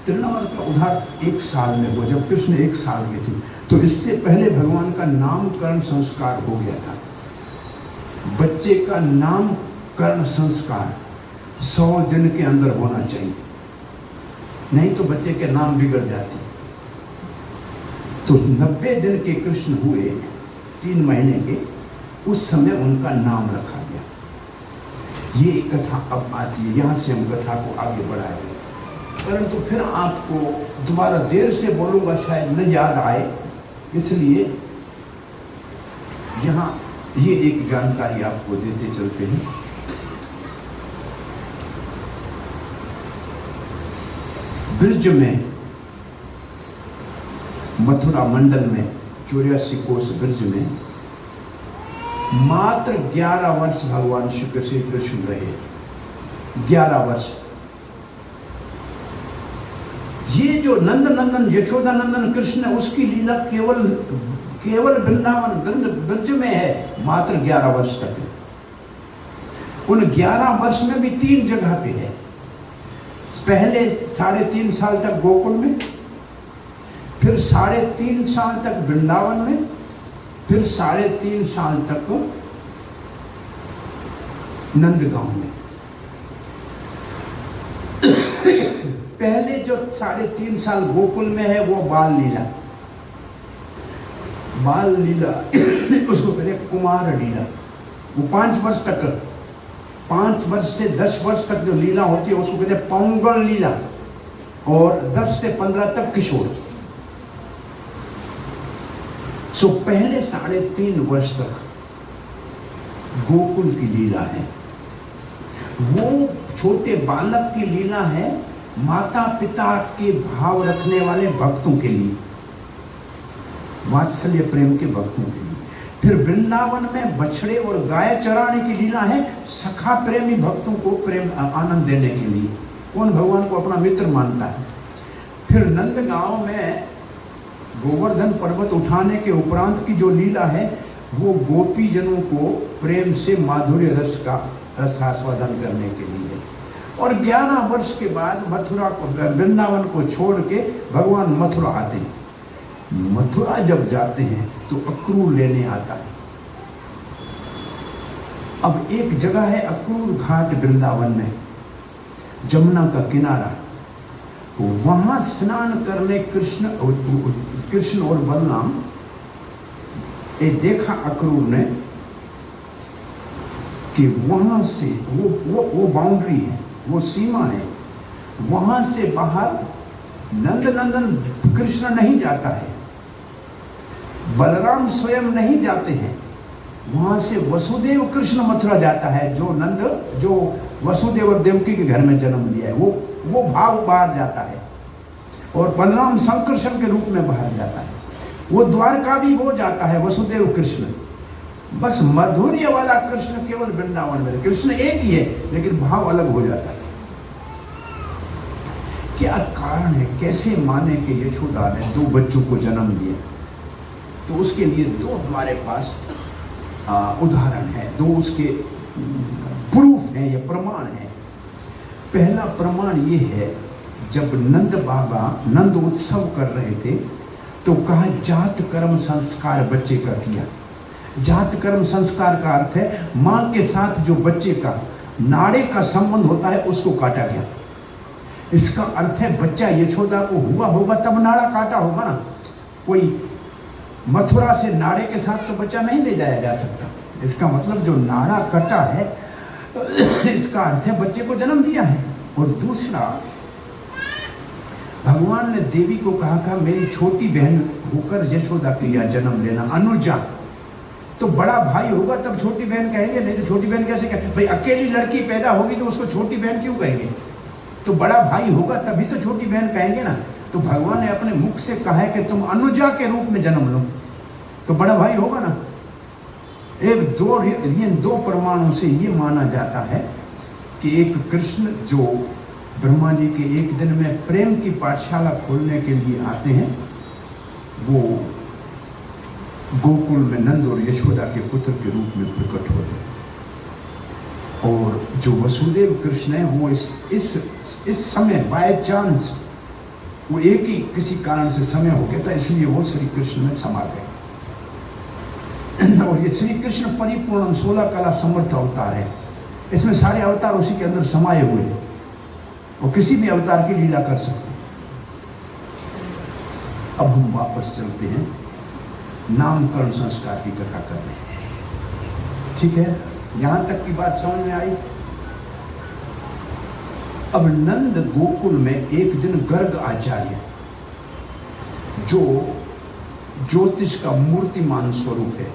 तृणावर्त का उद्धार 1 साल में हुआ, जब कृष्ण 1 साल के थे। तो इससे पहले भगवान का नामकरण संस्कार हो गया था। बच्चे का नामकरण संस्कार 100 दिन के अंदर होना चाहिए, नहीं तो बच्चे के नाम बिगड़ जाते। तो 90 दिन के कृष्ण हुए, 3 महीने के, उस समय उनका नाम रखा गया। ये कथा अब आती है, यहाँ से हम कथा को आगे बढ़ाएंगे। परंतु फिर आपको दोबारा देर से बोलूंगा, शायद न याद आए, इसलिए यहाँ ये एक जानकारी आपको देते चलते हैं। ब्रज में, मथुरा मंडल में, 84 कोस ब्रज में मात्र 11 वर्ष भगवान श्री कृष्ण रहे। 11 वर्ष। ये जो नंद नंदन यशोदा नंदन कृष्ण है, उसकी लीला केवल वृंदावन ब्रज में है, मात्र 11 वर्ष तक है। उन 11 वर्ष में भी 3 जगह पे है। पहले 3.5 साल तक गोकुल में, फिर 3.5 साल तक वृंदावन में, फिर 3.5 साल तक नंदगांव में। पहले जो 3.5 साल गोकुल में है वो बाल लीला उसको कहते हैं कुमार लीला। वो 5 वर्ष तक, 5 वर्ष से 10 वर्ष तक जो लीला होती है उसको कहते हैं पौंगल लीला, और 10 से 15 तक किशोर। सो पहले 3.5 वर्ष तक गोकुल की लीला है। वो छोटे बालक की लीला है, माता पिता के भाव रखने वाले भक्तों के लिए, वात्सल्य प्रेम के भक्तों के लिए। फिर वृंदावन में बछड़े और गाय चराने की लीला है, सखा प्रेमी भक्तों को प्रेम आनंद देने के लिए। कौन भगवान को अपना मित्र मानता है। फिर नंदगांव में गोवर्धन पर्वत उठाने के उपरांत की जो लीला है, वो गोपी जनों को प्रेम से माधुर्य रस का रसास्वादन करने के लिए। और 11 वर्ष के बाद मथुरा को, वृंदावन को छोड़ के भगवान मथुरा आते हैं। मथुरा जब जाते हैं तो अक्रूर लेने आता है। अब एक जगह है अक्रूर घाट वृंदावन में, जमुना का किनारा। तो वहां स्नान करने कृष्ण और बलराम देखा अक्रूर ने कि वहां से वो बाउंड्री है, वो सीमा है, वहां से बाहर नंद नंदन कृष्ण नहीं जाता है, बलराम स्वयं नहीं जाते हैं, वहां से वसुदेव कृष्ण मथुरा जाता है। जो वसुदेव और देवकी के घर में जन्म लिया है, वो भाव बाहर जाता है, और बलराम संकर्षण के रूप में बाहर जाता है। वो द्वारका भी हो जाता है वसुदेव कृष्ण, बस मधुर्य वाला कृष्ण केवल वृंदावन में। कृष्ण एक ही है लेकिन भाव अलग हो जाता है। क्या कारण है, कैसे माने कि यशोदा ने 2 बच्चों को जन्म दिया? तो उसके लिए 2 हमारे पास उदाहरण है, 2 उसके प्रूफ हैं या प्रमाण है। पहला प्रमाण ये है, जब नंद बाबा नंद उत्सव कर रहे थे तो कहा जात कर्म संस्कार बच्चे का किया। जात कर्म संस्कार का अर्थ है मां के साथ जो बच्चे का नाड़े का संबंध होता है उसको काटा गया। इसका अर्थ है बच्चा यशोदा को हुआ होगा तब नाड़ा काटा होगा ना। कोई मथुरा से नाड़े के साथ तो बच्चा नहीं ले जाया जा सकता। इसका मतलब जो नाड़ा कटा है इसका अर्थ है बच्चे को जन्म दिया है। और दूसरा, भगवान ने देवी को कहा था मेरी छोटी बहन होकर यशोदा के यहाँ जन्म लेना, अनुजा। तो बड़ा भाई होगा तब छोटी बहन कहेंगे, नहीं तो छोटी बहन कैसे कहेंगे? भाई अकेली लड़की पैदा होगी तो उसको छोटी बहन क्यों कहेंगे? तो बड़ा भाई होगा तभी तो छोटी बहन कहेंगे ना। तो भगवान ने अपने मुख से कहा है कि तुम अनुजा के रूप में जन्म लो, तो बड़ा भाई होगा ना। इन 2 प्रमाणों से ये माना जाता है कि एक कृष्ण जो ब्रह्मा जी के एक दिन में प्रेम की पाठशाला खोलने के लिए आते हैं, वो गोकुल में नंद और यशोदा के पुत्र के रूप में प्रकट होते हैं। और जो वसुदेव कृष्ण है वो इस समय बाय चांस वो एक ही किसी कारण से समय हो गया था, इसलिए वो श्री कृष्ण में समा गए। और ये श्री कृष्ण परिपूर्ण 16 कला समर्थ अवतार है। इसमें सारे अवतार उसी के अंदर समाये हुए हैं और किसी भी अवतार की लीला कर सकते हैं। अब हम वापस चलते हैं, नामकरण संस्कार की कथा कर रहे हैं। ठीक है, यहां तक की बात समझ में आई। अब नंद गोकुल में एक दिन गर्ग आचार्य, जो ज्योतिष का मूर्तिमान स्वरूप है,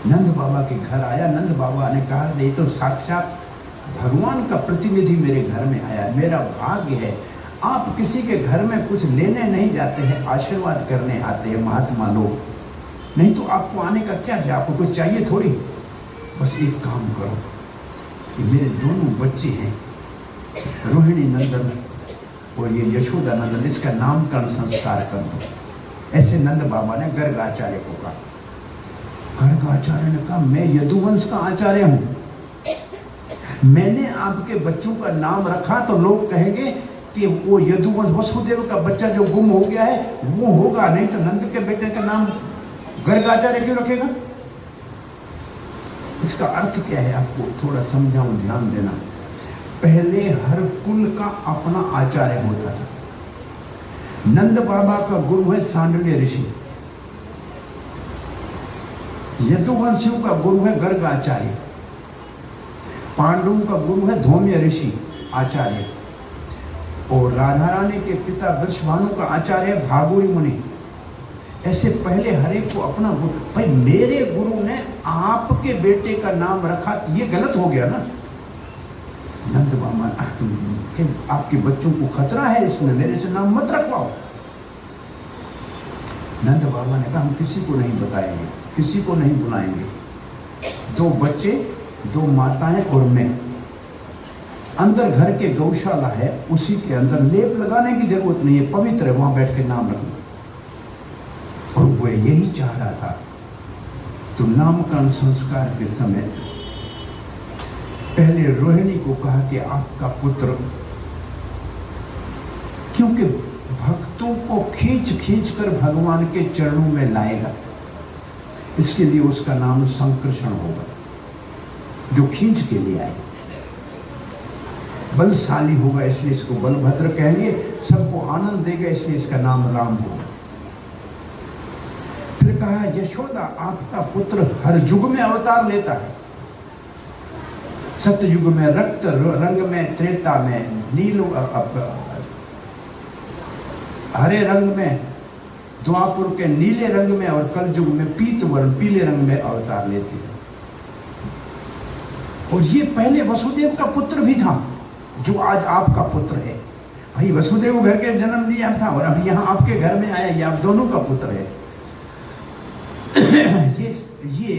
नंद बाबा के घर आया। नंद बाबा ने कहा ये तो साक्षात भगवान का प्रतिनिधि मेरे घर में आया, मेरा भाग्य है। आप किसी के घर में कुछ लेने नहीं जाते हैं, आशीर्वाद करने आते हैं महात्मा लोग। नहीं तो आपको आने का क्या है, आपको कुछ चाहिए थोड़ी। बस एक काम करो कि मेरे दोनों बच्चे हैं, रोहिणी नंदन और ये यशोदा नंदन, इसका नामकरण संस्कार कर दो। ऐसे नंद बाबा ने गर्ग आचार्य को कहा। गर्ग आचार्य ने कहा मैं यदुवंश का आचार्य हूं, मैंने आपके बच्चों का नाम रखा तो लोग कहेंगे कि वो यदुवंश वसुदेव का बच्चा जो गुम हो गया है वो होगा, नहीं तो नंद के बेटे का नाम गर्ग आचार्य क्यों रखेगा? इसका अर्थ क्या है आपको थोड़ा समझाऊं, ध्यान देना। पहले हर कुल का अपना आचार्य होता था। नंद बाबा का गुरु है सांडल्य ऋषि, यदुवंशियों का गुरु है गर्ग आचार्य, पांडवों का गुरु है धौम्य ऋषि आचार्य, और राधा रानी के पिता वृषभानु का आचार्य है भागुरी मुनि। ऐसे पहले हरेक को अपना गुरु। भाई मेरे गुरु ने आपके बेटे का नाम रखा, ये गलत हो गया ना। नंद बाबा आपके बच्चों को खतरा है इसमें, मेरे से नाम मत रखवाओ। नंद बाबा ने कहा हम किसी को नहीं बताएंगे, किसी को नहीं बुलाएंगे। 2 बच्चे, 2 माताएं और मैं। अंदर घर के गौशाला है, उसी के अंदर लेप लगाने की जरूरत नहीं है, पवित्र है, वहां बैठ के नाम रखना। और वो यही चाह रहा था। तो नामकरण संस्कार के समय पहले रोहिणी को कहा कि आपका पुत्र, क्योंकि भक्तों को खींच खींच कर भगवान के चरणों में लाएगा, इसके लिए उसका नाम संकर्षण होगा, जो खींच के लिए आए। बलशाली होगा इसलिए इसको बलभद्र कहेंगे, सबको आनंद देगा इसलिए इसका नाम राम होगा। फिर कहा यशोदा आपका पुत्र हर युग में अवतार लेता है, सतयुग में रक्त रंग में, त्रेता में नील, हरे रंग में, द्वापुर के नीले रंग में और कलयुग में पीत वर्ण पीले रंग में अवतार लेते हैं। और ये पहले वसुदेव का पुत्र भी था जो आज आपका पुत्र है। भाई वसुदेव घर के जन्म लिया था और अभी यहाँ आपके घर में आया, ये आप दोनों का पुत्र है। ये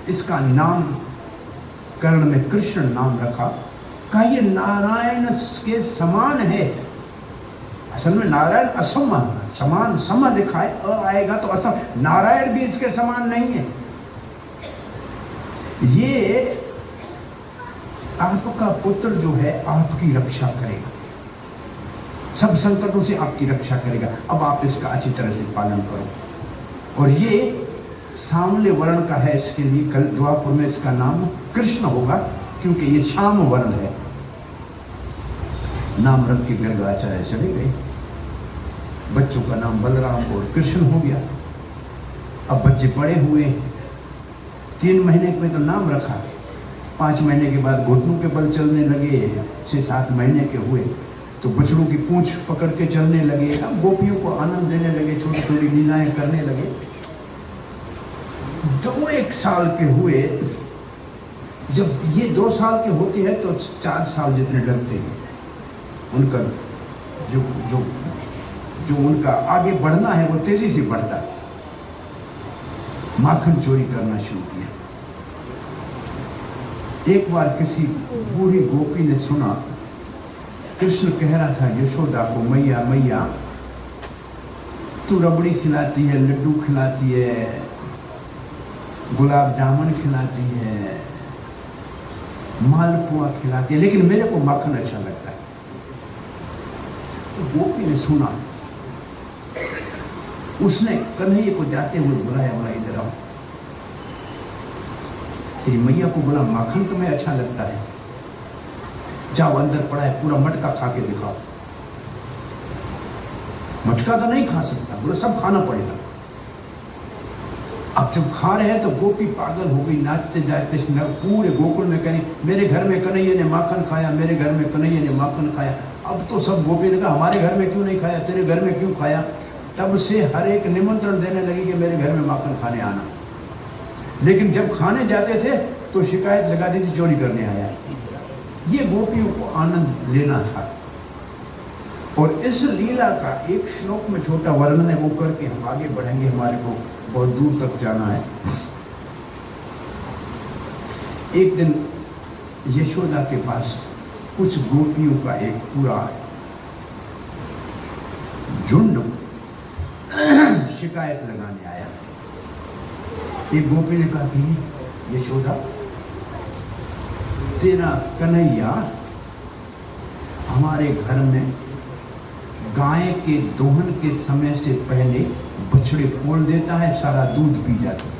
इसका नाम कर्ण में कृष्ण नाम रखा। का ये नारायण के समान है। असल में नारायण असमान, समान सम लिखा है और आएगा तो असम, नारायण भी इसके समान नहीं है। ये आपका पुत्र जो है आपकी रक्षा करेगा, सब संकटों से आपकी रक्षा करेगा। अब आप इसका अच्छी तरह से पालन करो। और ये सांवले वर्ण का है, इसके लिए कल द्वापुर में इसका नाम कृष्ण होगा क्योंकि ये श्याम वर्ण है। नाम रख के गर्गाचार्य चले गए। बच्चों का नाम बलराम और कृष्ण हो गया। अब बच्चे बड़े हुए, 3 महीने में तो नाम रखा, 5 महीने के बाद घुटनों के बल चलने लगे, 6-7 महीने के हुए तो बछड़ों की पूंछ पकड़ के चलने लगे। अब गोपियों को आनंद देने लगे, छोटी छोटी लीलाएं करने लगे। 2-1 साल के हुए, जब ये 2 साल के होते हैं तो 4 साल जितने लगते हैं उनका जो जो जो उनका आगे बढ़ना है वो तेजी से बढ़ता है। माखन चोरी करना शुरू किया। एक बार किसी बूढ़ी गोपी ने सुना कृष्ण कह रहा था यशोदा को, मैया मैया तू रबड़ी खिलाती है, लड्डू खिलाती है, गुलाब जामुन खिलाती है, मालपुआ खिलाती है, लेकिन मेरे को माखन अच्छा लगता है। तो गोपी ने सुना, उसने कन्हैया को जाते हुए बुलाया, बोला इधर आओ, तेरी मैया को बोला माखन तुम्हें अच्छा लगता है, जाओ अंदर पड़ा है पूरा मटका खा के दिखाओ। मटका तो नहीं खा सकता, बोला सब खाना पड़ेगा। अब जब खा रहे हैं तो गोपी पागल हो गई, नाचते जाते पूरे गोकुल में कहीं मेरे घर में कन्हैया ने माखन खाया, मेरे घर में कन्हैया ने माखन खाया। अब तो सब गोपी ने कहा हमारे घर में क्यों नहीं खाया, तेरे घर में क्यों खाया। तब से हर एक निमंत्रण देने लगी कि मेरे घर में माखन खाने आना। लेकिन जब खाने जाते थे तो शिकायत लगा दी थी चोरी करने आया। ये गोपियों को आनंद लेना था। और इस लीला का एक श्लोक में छोटा वर्णन है, वो करके हम आगे बढ़ेंगे, हमारे को बहुत दूर तक जाना है। एक दिन यशोदा के पास कुछ गोपियों का एक पूरा झुंड शिकायत लगाने आया। एक गोपी ने कहा कि यशोदा तेरा कन्हैया हमारे घर में गाय के दोहन के समय से पहले बछड़े खोल देता है, सारा दूध पी जाता है।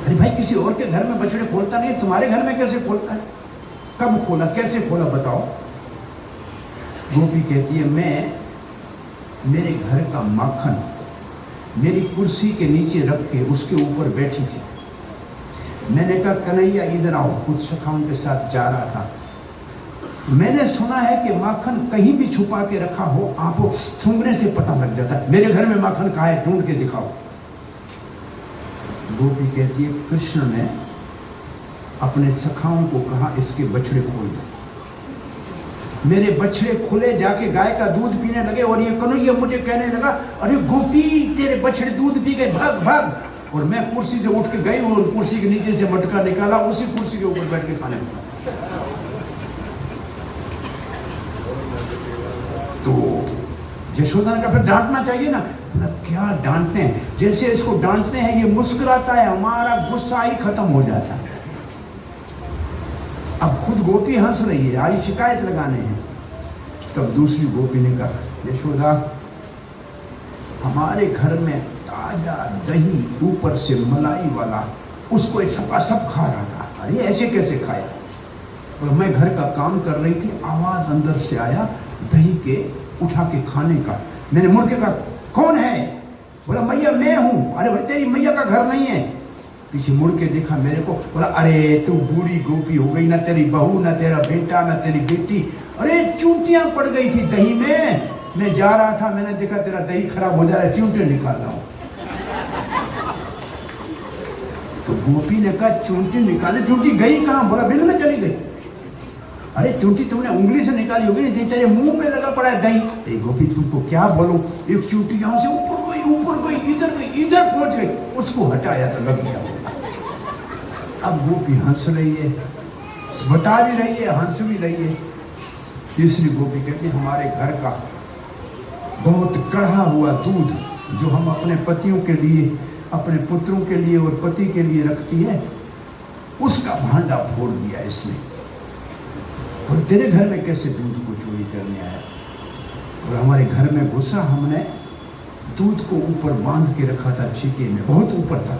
अरे भाई किसी और के घर में बछड़े खोलता नहीं, तुम्हारे घर में कैसे खोलता है? कब खोला, कैसे खोला बताओ। गोपी कहती है मैं मेरे घर का माखन मेरी कुर्सी के नीचे रख के उसके ऊपर बैठी थी। मैंने कहा कन्हैया इधर आओ, कुछ सखाओं के साथ जा रहा था। मैंने सुना है कि माखन कहीं भी छुपा के रखा हो, आपको सूंघने से पता लग जाता है। मेरे घर में माखन कहाँ है, ढूंढ के दिखाओ। गोपी कहती है कृष्ण ने अपने सखाओं को कहा इसके बछड़े खोल दो। मेरे बछड़े खुले, जाके गाय का दूध पीने लगे और ये कन्हैया मुझे कहने लगा अरे गोपी तेरे बछड़े दूध पी गए, भाग भाग। और मैं कुर्सी से उठ के गई और कुर्सी के नीचे से मटका निकाला, उसी कुर्सी के ऊपर बैठ के खाने लगा। तो यशोदा का फिर डांटना चाहिए ना, क्या डांटते हैं, जैसे इसको डांटते हैं ये मुस्कुराता है, हमारा गुस्सा ही खत्म हो जाता है। अब खुद गोपी हंस रही है, आई शिकायत लगाने हैं। तब दूसरी गोपी ने कहा यशोदा हमारे घर में ताजा दही ऊपर से मलाई वाला, उसको सब खा रहा था। अरे ऐसे कैसे खाया? और मैं घर का काम कर रही थी, आवाज अंदर से आया दही के उठा के खाने का। मैंने मुड़ के कहा कौन है? बोला मैया मैं हूं। अरे भाई तेरी मैया का घर नहीं है, पीछे मुड़ के देखा मेरे को, बोला अरे तू बूढ़ी गोपी हो गई, ना तेरी बहू, ना तेरा बेटा, ना तेरी बेटी, अरे चूंटियां पड़ गई थी दही में। मैं जा रहा था, मैंने देखा तेरा दही खराब हो जा रहा है, चूंटियां निकाल रहा हूं। तो गोपी ने कहा चूंटी निकाले, चूंटी गई कहां? बोला बिल में चली गई। अरे चूंटी तुमने उंगली से निकाली होगी, नहीं तेरे मुंह पे लगा पड़ा है दही। गोपी तुमको क्या बोलूं, एक चूंटी यहां से ऊपर गई, इधर पहुंच गई, उसको हटाया तो लग गया। अब गोपी हंस रही है, बता भी रही है, हंस भी रही है। तीसरी गोपी कहती हमारे घर का बहुत कढ़ा हुआ दूध जो हम अपने पतियों के लिए, अपने पुत्रों के लिए और पति के लिए रखती है, उसका भांडा फोड़ दिया इसने। और तेरे घर में कैसे दूध को चोरी करने आया? और हमारे घर में घुसा, हमने दूध को ऊपर बांध के रखा था छीके में, बहुत ऊपर था।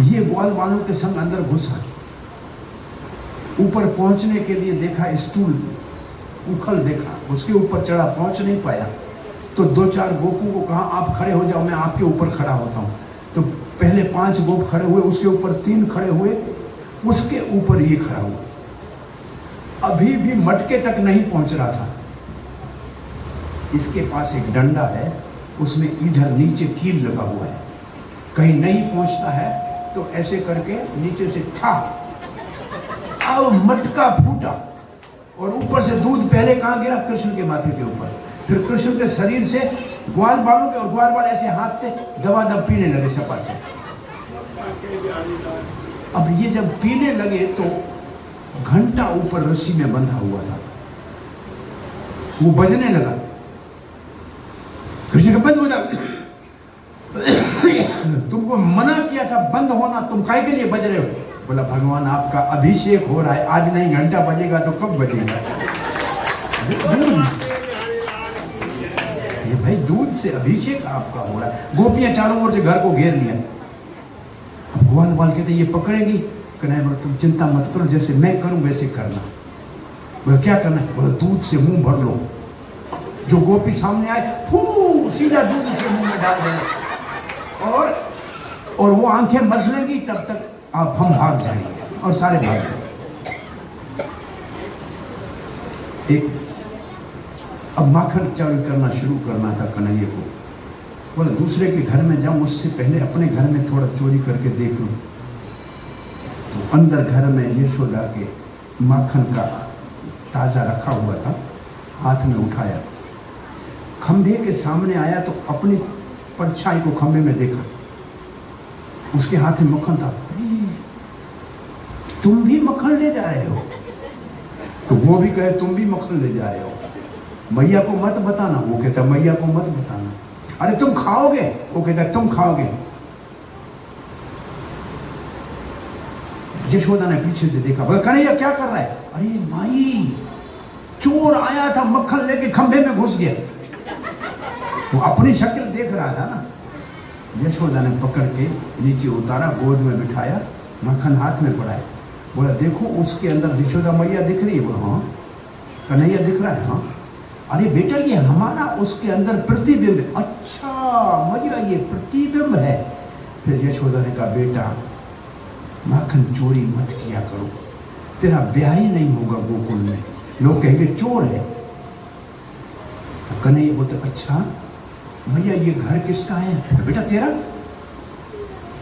ये ग्वाल वालों के संग अंदर घुसा, ऊपर पहुंचने के लिए देखा स्टूल उखल देखा, उसके ऊपर चढ़ा, पहुंच नहीं पाया। तो 2-4 गोपों को कहा आप खड़े हो जाओ, मैं आपके ऊपर खड़ा होता हूं। तो पहले 5 गोप खड़े हुए, उसके ऊपर 3 खड़े हुए, उसके ऊपर ये खड़ा हुआ। अभी भी मटके तक नहीं पहुंच रहा था। इसके पास एक डंडा है, उसमें इधर नीचे कील लगा हुआ है, कहीं नहीं पहुंचता है तो ऐसे करके नीचे से था, अब मटका फूटा और ऊपर से दूध पहले कहां गिरा? कृष्ण के माथे के ऊपर। फिर कृष्ण के शरीर से ग्वाल बालों के, और ग्वाल बाल ऐसे हाथ से दबादब पीने लगे छपा से। अब ये जब पीने लगे तो घंटा ऊपर रस्सी में बंधा हुआ था, वो बजने लगा। कृष्ण का बंद हो जा, तुमको मना किया था बंद होना, तुम काहे के लिए बज रहे हो? बोला भगवान आपका अभिषेक हो रहा है, आज नहीं घंटा बजेगा तो कब बजेगा? ये भाई दूध से अभिषेक आपका हो रहा है। गोपियां चारों ओर से घर को घेर लिया। अब ग्वाल बाल कहते ये पकड़ेगी, कहना बोला तुम चिंता मत करो, जैसे मैं करूं वैसे करना। बोला क्या करना है? बोला दूध से मुंह भर लो। जो गोपी सामने आए, फू सीधा दूध उसके मुंह में डाल देना, और वो आंखें मसलेंगी, तब तक आप हम भाग जाएंगे। और सारे भाग गए। एक अब माखन चोरी करना शुरू करना था कन्हैया को। बोला दूसरे के घर में जाऊं, उससे पहले अपने घर में थोड़ा चोरी करके देख लूं। तो अंदर घर में यशोदा के माखन का ताजा रखा हुआ था, हाथ में उठाया, खंभे के सामने आया तो अपनी परछाई को खंभे में देखा, उसके हाथ में मक्खन था। तुम भी मक्खन ले जा रहे हो? तो वो भी कहे तुम भी मक्खन ले जा रहे हो, मैया को मत बताना। वो कहता मैया को मत बताना। अरे तुम खाओगे? वो कहता तुम खाओगे। यशोदा ने पीछे से देखा, बोला कन्हैया क्या कर रहा है? अरे माई, चोर आया था, मक्खन लेके खंभे में घुस गया। वो अपनी शक्ल देख रहा था ना। यशोदा ने पकड़ के नीचे उतारा, गोद में बिठाया, मक्खन हाथ में पड़ा है। बोला देखो उसके अंदर यशोदा मैया दिख रही है? बोला हाँ। कन्हैया दिख रहा है? हाँ। अरे बेटा ये हमारा उसके अंदर प्रतिबिंब है। अच्छा मैया ये प्रतिबिंब है। फिर यशोदा ने कहा बेटा माखन चोरी मत किया करो, तेरा ब्याह ही नहीं होगा गोकुल में, लोग कहेंगे चोर है। कन्हैया बोलते अच्छा भैया ये घर किसका है? बेटा तेरा।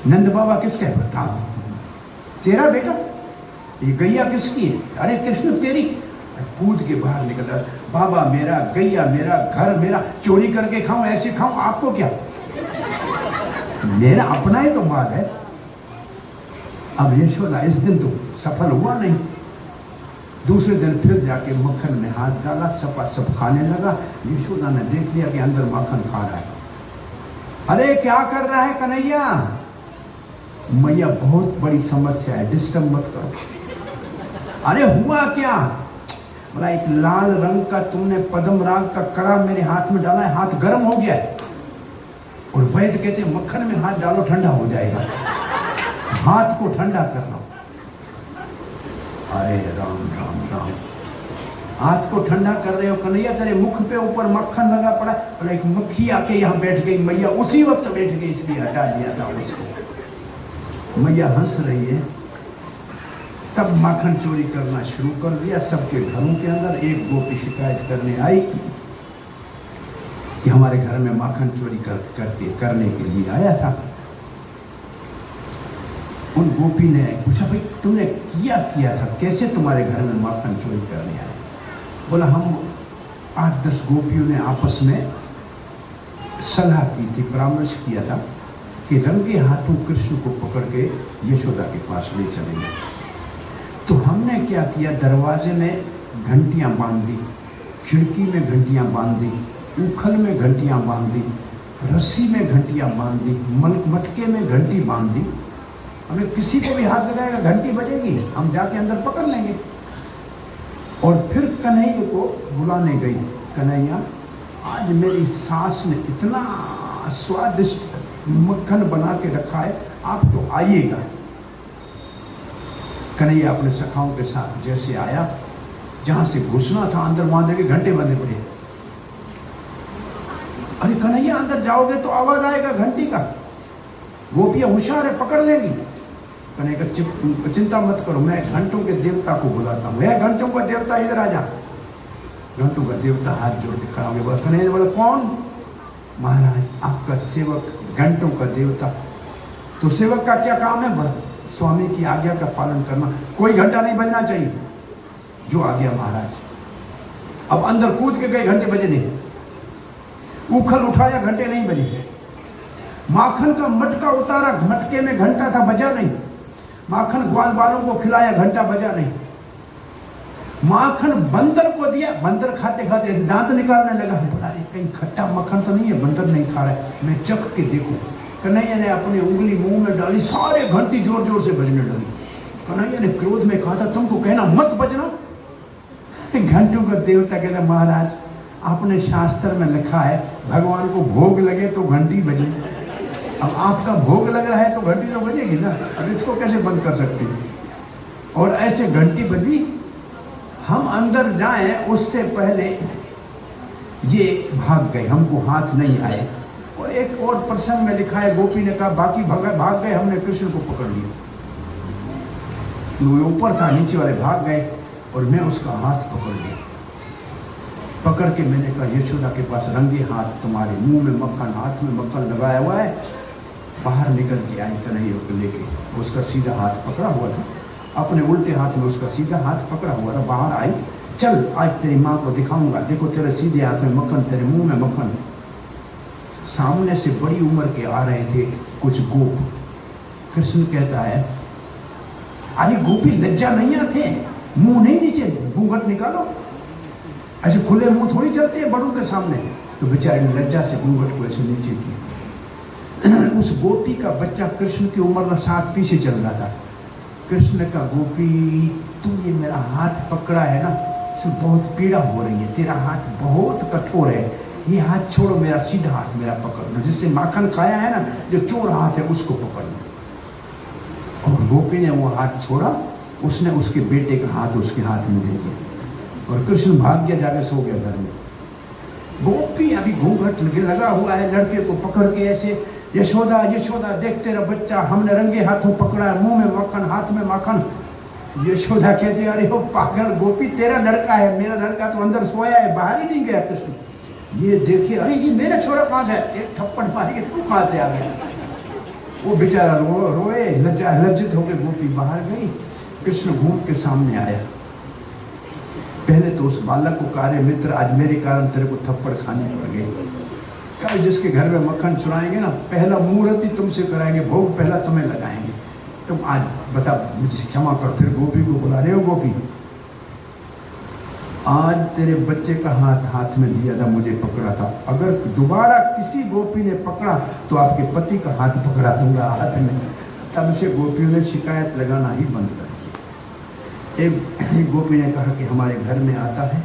नंद बाबा किसका है? बता। तेरा बेटा। ये गैया किसकी है? अरे कृष्ण तेरी। कूद के बाहर निकला, बाबा मेरा, गैया मेरा, घर मेरा, चोरी करके खाऊं ऐसे खाऊं, आपको क्या? मेरा अपना ही तो बात है। अब यशोदा इस दिन तो सफल हुआ नहीं। दूसरे दिन फिर जाके मक्खन में हाथ डाला, सपा सब खाने लगा। यशोदा ने देख लिया कि अंदर मक्खन खा रहा है। अरे क्या कर रहा है कन्हैया? मैया बहुत बड़ी समस्या है, डिस्टर्ब मत करो। अरे हुआ क्या? बोला एक लाल रंग का तुमने पद्म राग का कड़ा मेरे हाथ में डाला है, हाथ गर्म हो गया है। और वैद्य कहते मक्खन में हाथ डालो ठंडा हो जाएगा, हाथ को ठंडा करना। अरे राम राम राम, हाथ को ठंडा कर रहे हो कन्हैया, तेरे मुख पे ऊपर मक्खन लगा पड़ा। और एक मक्खी आके यहाँ बैठ गई, मैया उसी वक्त बैठ गई, इसलिए हटा दिया था उसको। मैया हंस रही है। तब माखन चोरी करना शुरू कर दिया सबके घरों के अंदर। एक गोपी शिकायत करने आई कि हमारे घर में माखन चोरी करने के लिए आया था। उन गोपी ने पूछा, भाई तुमने किया था, कैसे तुम्हारे घर में माखन चोरी करने आया? बोला, हम 8-10 गोपियों ने आपस में सलाह की थी, परामर्श किया था कि रंगे हाथों कृष्ण को पकड़ के यशोदा के पास ले चलेंगे। तो हमने क्या किया, दरवाजे में घंटियां बांध दी, खिड़की में घंटियां बांध दी, उखल में घंटियां बांध दी, रस्सी में घंटियां बांध दी, मटके में घंटी बांध दी। हमें किसी को भी हाथ लगाएगा घंटी बजेगी, हम जाके अंदर पकड़ लेंगे। और फिर कन्हैया को बुलाने गई। कन्हैया, आज मेरी सास ने इतना स्वादिष्ट मक्खन बना के रखा है, आप तो आइएगा। कन्हैया अपने सखाओं के साथ जैसे आया, जहां से घुसना था अंदर, वहां देखे घंटे बंधे पड़े। अरे कन्हैया, अंदर जाओगे तो आवाज आएगा घंटी का, गोपियां होशियार है, पकड़ लेगी। कन्हैया, चिंता मत करो, मैं घंटों के देवता को बुलाता हूँ। मैं घंटों का देवता, इधर आ जा। घंटों का देवता हाथ जोड़ के खड़ा हो गया। कन्हैया बोला, कौन? महाराज, आपका सेवक घंटों का देवता। तो सेवक का क्या काम है? बस स्वामी की आज्ञा का पालन करना, कोई घंटा नहीं बजना चाहिए। जो आज्ञा महाराज। अब अंदर कूद के गए, घंटे बजे नहीं। उखल उठाया, घंटे नहीं बजे। माखन का मटका उतारा, मटके में घंटा था, बजा नहीं। माखन ग्वाल बालों को खिलाया, घंटा बजा नहीं। माखन बंदर को दिया, बंदर खाते खाते दांत निकालने लगा। बोला, कहीं खट्टा मक्खन तो नहीं है, बंदर नहीं खा रहा है, मैं चख के देखूं। कन्हैया ने अपनी उंगली मुंह में डाली, सारे घंटी जोर जोर से बजने लगी। कन्हैया ने क्रोध में कहा था, तुमको कहना मत बजना। घंटों का देवता कहता, महाराज, आपने शास्त्र में लिखा है भगवान को भोग लगे तो घंटी बजे। अब आपका भोग लग रहा है तो घंटी तो बजेगी ना, अब इसको कैसे बंद कर सकते हैं? और ऐसे घंटी बजी। हम अंदर जाएं उससे पहले ये भाग गए, हमको हाथ नहीं आए। और एक और प्रसंग में लिखा है, गोपी ने कहा बाकी भाग गए, हमने कृष्ण को पकड़ लिया। वो ऊपर था, नीचे वाले भाग गए और मैं उसका हाथ पकड़ लिया। पकड़ के मैंने कहा, यशोदा के पास रंगे हाथ, तुम्हारे मुंह में मक्खन, हाथ में मक्खन लगाया हुआ है। बाहर निकल के आई कन्हैया को लेके, उसका सीधा हाथ पकड़ा हुआ था, अपने उल्टे हाथ में उसका सीधा हाथ पकड़ा हुआ था। बाहर आई, चल आज तेरी माँ को दिखाऊंगा, देखो तेरे सीधे हाथ में मक्खन, तेरे मुंह में मक्खन। सामने से बड़ी उम्र के आ रहे थे कुछ गोप। कृष्ण कहता है, अरे गोपी लज्जा नहीं आते, मुंह नहीं नीचे, घूंघट निकालो। ऐसे खुले मुंह थोड़ी चलते हैं बड़ों के सामने। तो बेचारे ने लज्जा से घूंघट को ऐसे नीचे की। उस गोपी का बच्चा कृष्ण की उम्र में साथ पीछे चल रहा था। कृष्ण का, गोपी तू ये मेरा हाथ पकड़ा है ना, इसमें बहुत पीड़ा हो रही है, तेरा हाथ बहुत कठोर है, ये हाथ छोड़ो, मेरा सीधा हाथ मेरा पकड़ लो, जिससे माखन खाया है ना, जो चोर हाथ है उसको पकड़ लो। और गोपी ने वो हाथ छोड़ा, उसने उसके बेटे का हाथ उसके हाथ में दे दिया और कृष्ण भाग गया, जाके सो गया घर में। गोपी अभी घूंघट लगा हुआ है, लड़के को पकड़ के ऐसे, यशोदा यशोदा देख तेरा बच्चा हमने रंगे हाथों पकड़ा है, मुंह में मक्खन, हाथ में माखन। यशोदा कहती, अरे हो पागल गोपी, तेरा लड़का है, मेरा लड़का तो अंदर सोया है, बाहर ही नहीं गया। कृष्ण ये देखिए, अरे ये मेरा छोरा कहाँ है, एक थप्पड़ मारी, तू कहाँ से आ गया? वो बेचारा रोए, लज्जित होकर गोपी बाहर गई। कृष्ण घूम के सामने आया। पहले तो उस बालक को कहा, मित्र आज मेरे कारण तेरे को थप्पड़ खाने पड़ गए। कल जिसके घर में मक्खन चुराएंगे ना, पहला मुहूर्त ही तुमसे कराएंगे, भोग पहला तुम्हें लगाएंगे, तुम आज बता मुझे क्षमा कर। फिर गोपी को बुला रहे हो, गोपी आज तेरे बच्चे का हाथ में दिया था, मुझे पकड़ा था, अगर दोबारा किसी गोपी ने पकड़ा तो आपके पति का हाथ पकड़ा दूंगा हाथ में। तब से गोपियों ने शिकायत लगाना ही बंद कर दिया। एक गोपी ने कहा कि हमारे घर में आता है,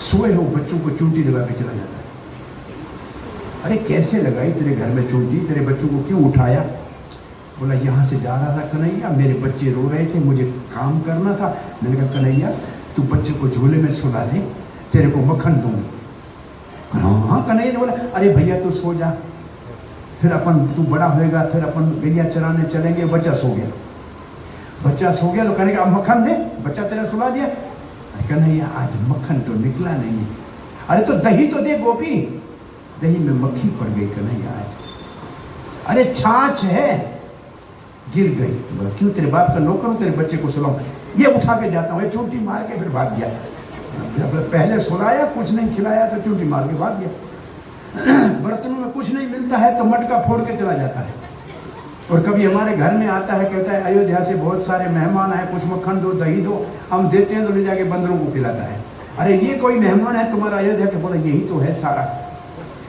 सोए हो बच्चों को चूंटी लगा के चला जाता है। अरे कैसे लगाई तेरे घर में चूंटी, तेरे बच्चों को क्यों उठाया? बोला यहाँ से जा रहा था कन्हैया, मेरे बच्चे रो रहे थे, मुझे काम करना था। मैंने कहा कन्हैया तू बच्चे को झोले में सुला दे, तेरे को मक्खन दूंगी। हाँ कन्हैया ने बोला, अरे भैया तू सो जा। फिर अपन तू बड़ा होएगा, फिर अपन गैया चराने चलेंगे। बच्चा सो गया, बच्चा सो गया तो कहने का अब मक्खन दे, बच्चा तेरा सुला दिया। कन्हैया आज मक्खन तो निकला नहीं है। अरे तो दही तो दे गोपी, दही में मक्खी पड़ गई कन्हैया आज। अरे छाछ है, गिर गई। बोला क्यों, तेरे बाप का नौकर हूं, तेरे बच्चे को सुलाऊं? ये उठा के जाता हूँ। चूंटी मार के फिर भाग गया। पहले सुलाया, कुछ नहीं खिलाया तो चूंटी मार के भाग गया। बर्तनों में कुछ नहीं मिलता है तो मटका फोड़ के चला जाता है। और कभी हमारे घर में आता है, कहता है अयोध्या से बहुत सारे मेहमान आए, कुछ मक्खन दो, दही दो। हम देते हैं तो ले जाके बंदरों को खिलाता है। अरे ये कोई मेहमान है तुम्हारा अयोध्या के? बोला यही तो है सारा।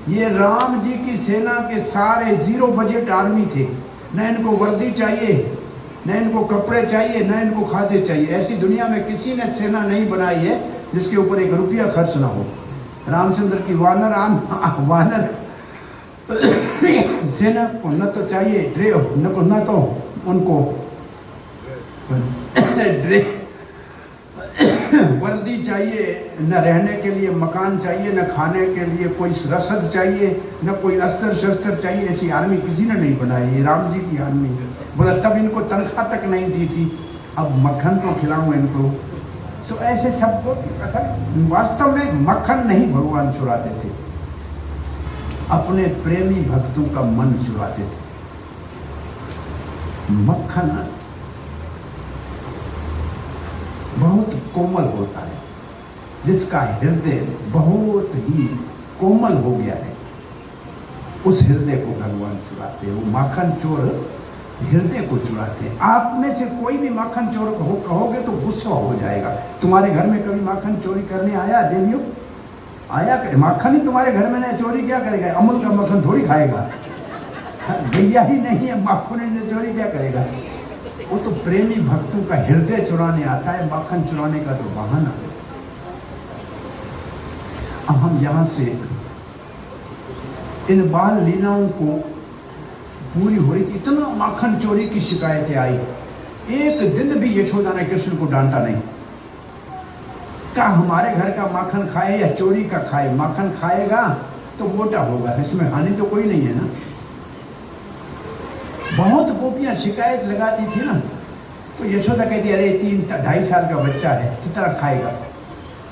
ये राम जी की सेना के सारे 0 बजट आर्मी थे। न इनको वर्दी चाहिए, न इनको कपड़े चाहिए, न इनको खाद्य चाहिए। ऐसी दुनिया में किसी ने सेना नहीं बनाई है जिसके ऊपर 1 रुपया खर्च ना हो। रामचंद्र की वानर सेना को न तो चाहिए न तो उनको वर्दी चाहिए, न रहने के लिए मकान चाहिए, न खाने के लिए कोई रसद चाहिए, न कोई अस्त्र शस्त्र चाहिए। ऐसी आर्मी किसी ने नहीं बनाई, ये राम जी की आर्मी। बोला तब इनको तनख्वाह तक नहीं दी थी, अब मक्खन तो खिलाऊं इनको। तो ऐसे सबको वास्तव में मक्खन नहीं भगवान चुराते थे, अपने प्रेमी भक्तों का मन चुराते थे। मक्खन बहुत कोमल होता है, जिसका हृदय बहुत ही कोमल हो गया है, उस हृदय को भगवान चुराते हैं। वो माखन चोर हृदय को चुराते हैं। आप में से कोई भी माखन चोर कहोगे तो गुस्सा हो जाएगा। तुम्हारे घर में कभी माखन चोरी करने आया देवियों? आया? माखन ही तुम्हारे घर में नहीं, चोरी क्या करेगा? अमूल का मक्खन थोड़ी खाएगा, भैया ही नहीं है, माखन ने चोरी क्या करेगा? वो तो प्रेमी भक्तों का हृदय चुराने आता है, माखन चुराने का तो बहाना है। अब हम यहां से इन बाल लीलाओं को पूरी हो रही थी, इतना माखन चोरी की शिकायतें आई। एक दिन भी यशोदा ने कृष्ण को डांटा नहीं। क्या हमारे घर का माखन खाए या चोरी का खाए, माखन खाएगा तो मोटा होगा, इसमें हानि तो कोई नहीं है ना। बहुत गोपियां शिकायत लगाती थी ना, तो यशोदा कहती अरे 3-2.5 साल का बच्चा है, कितना खाएगा,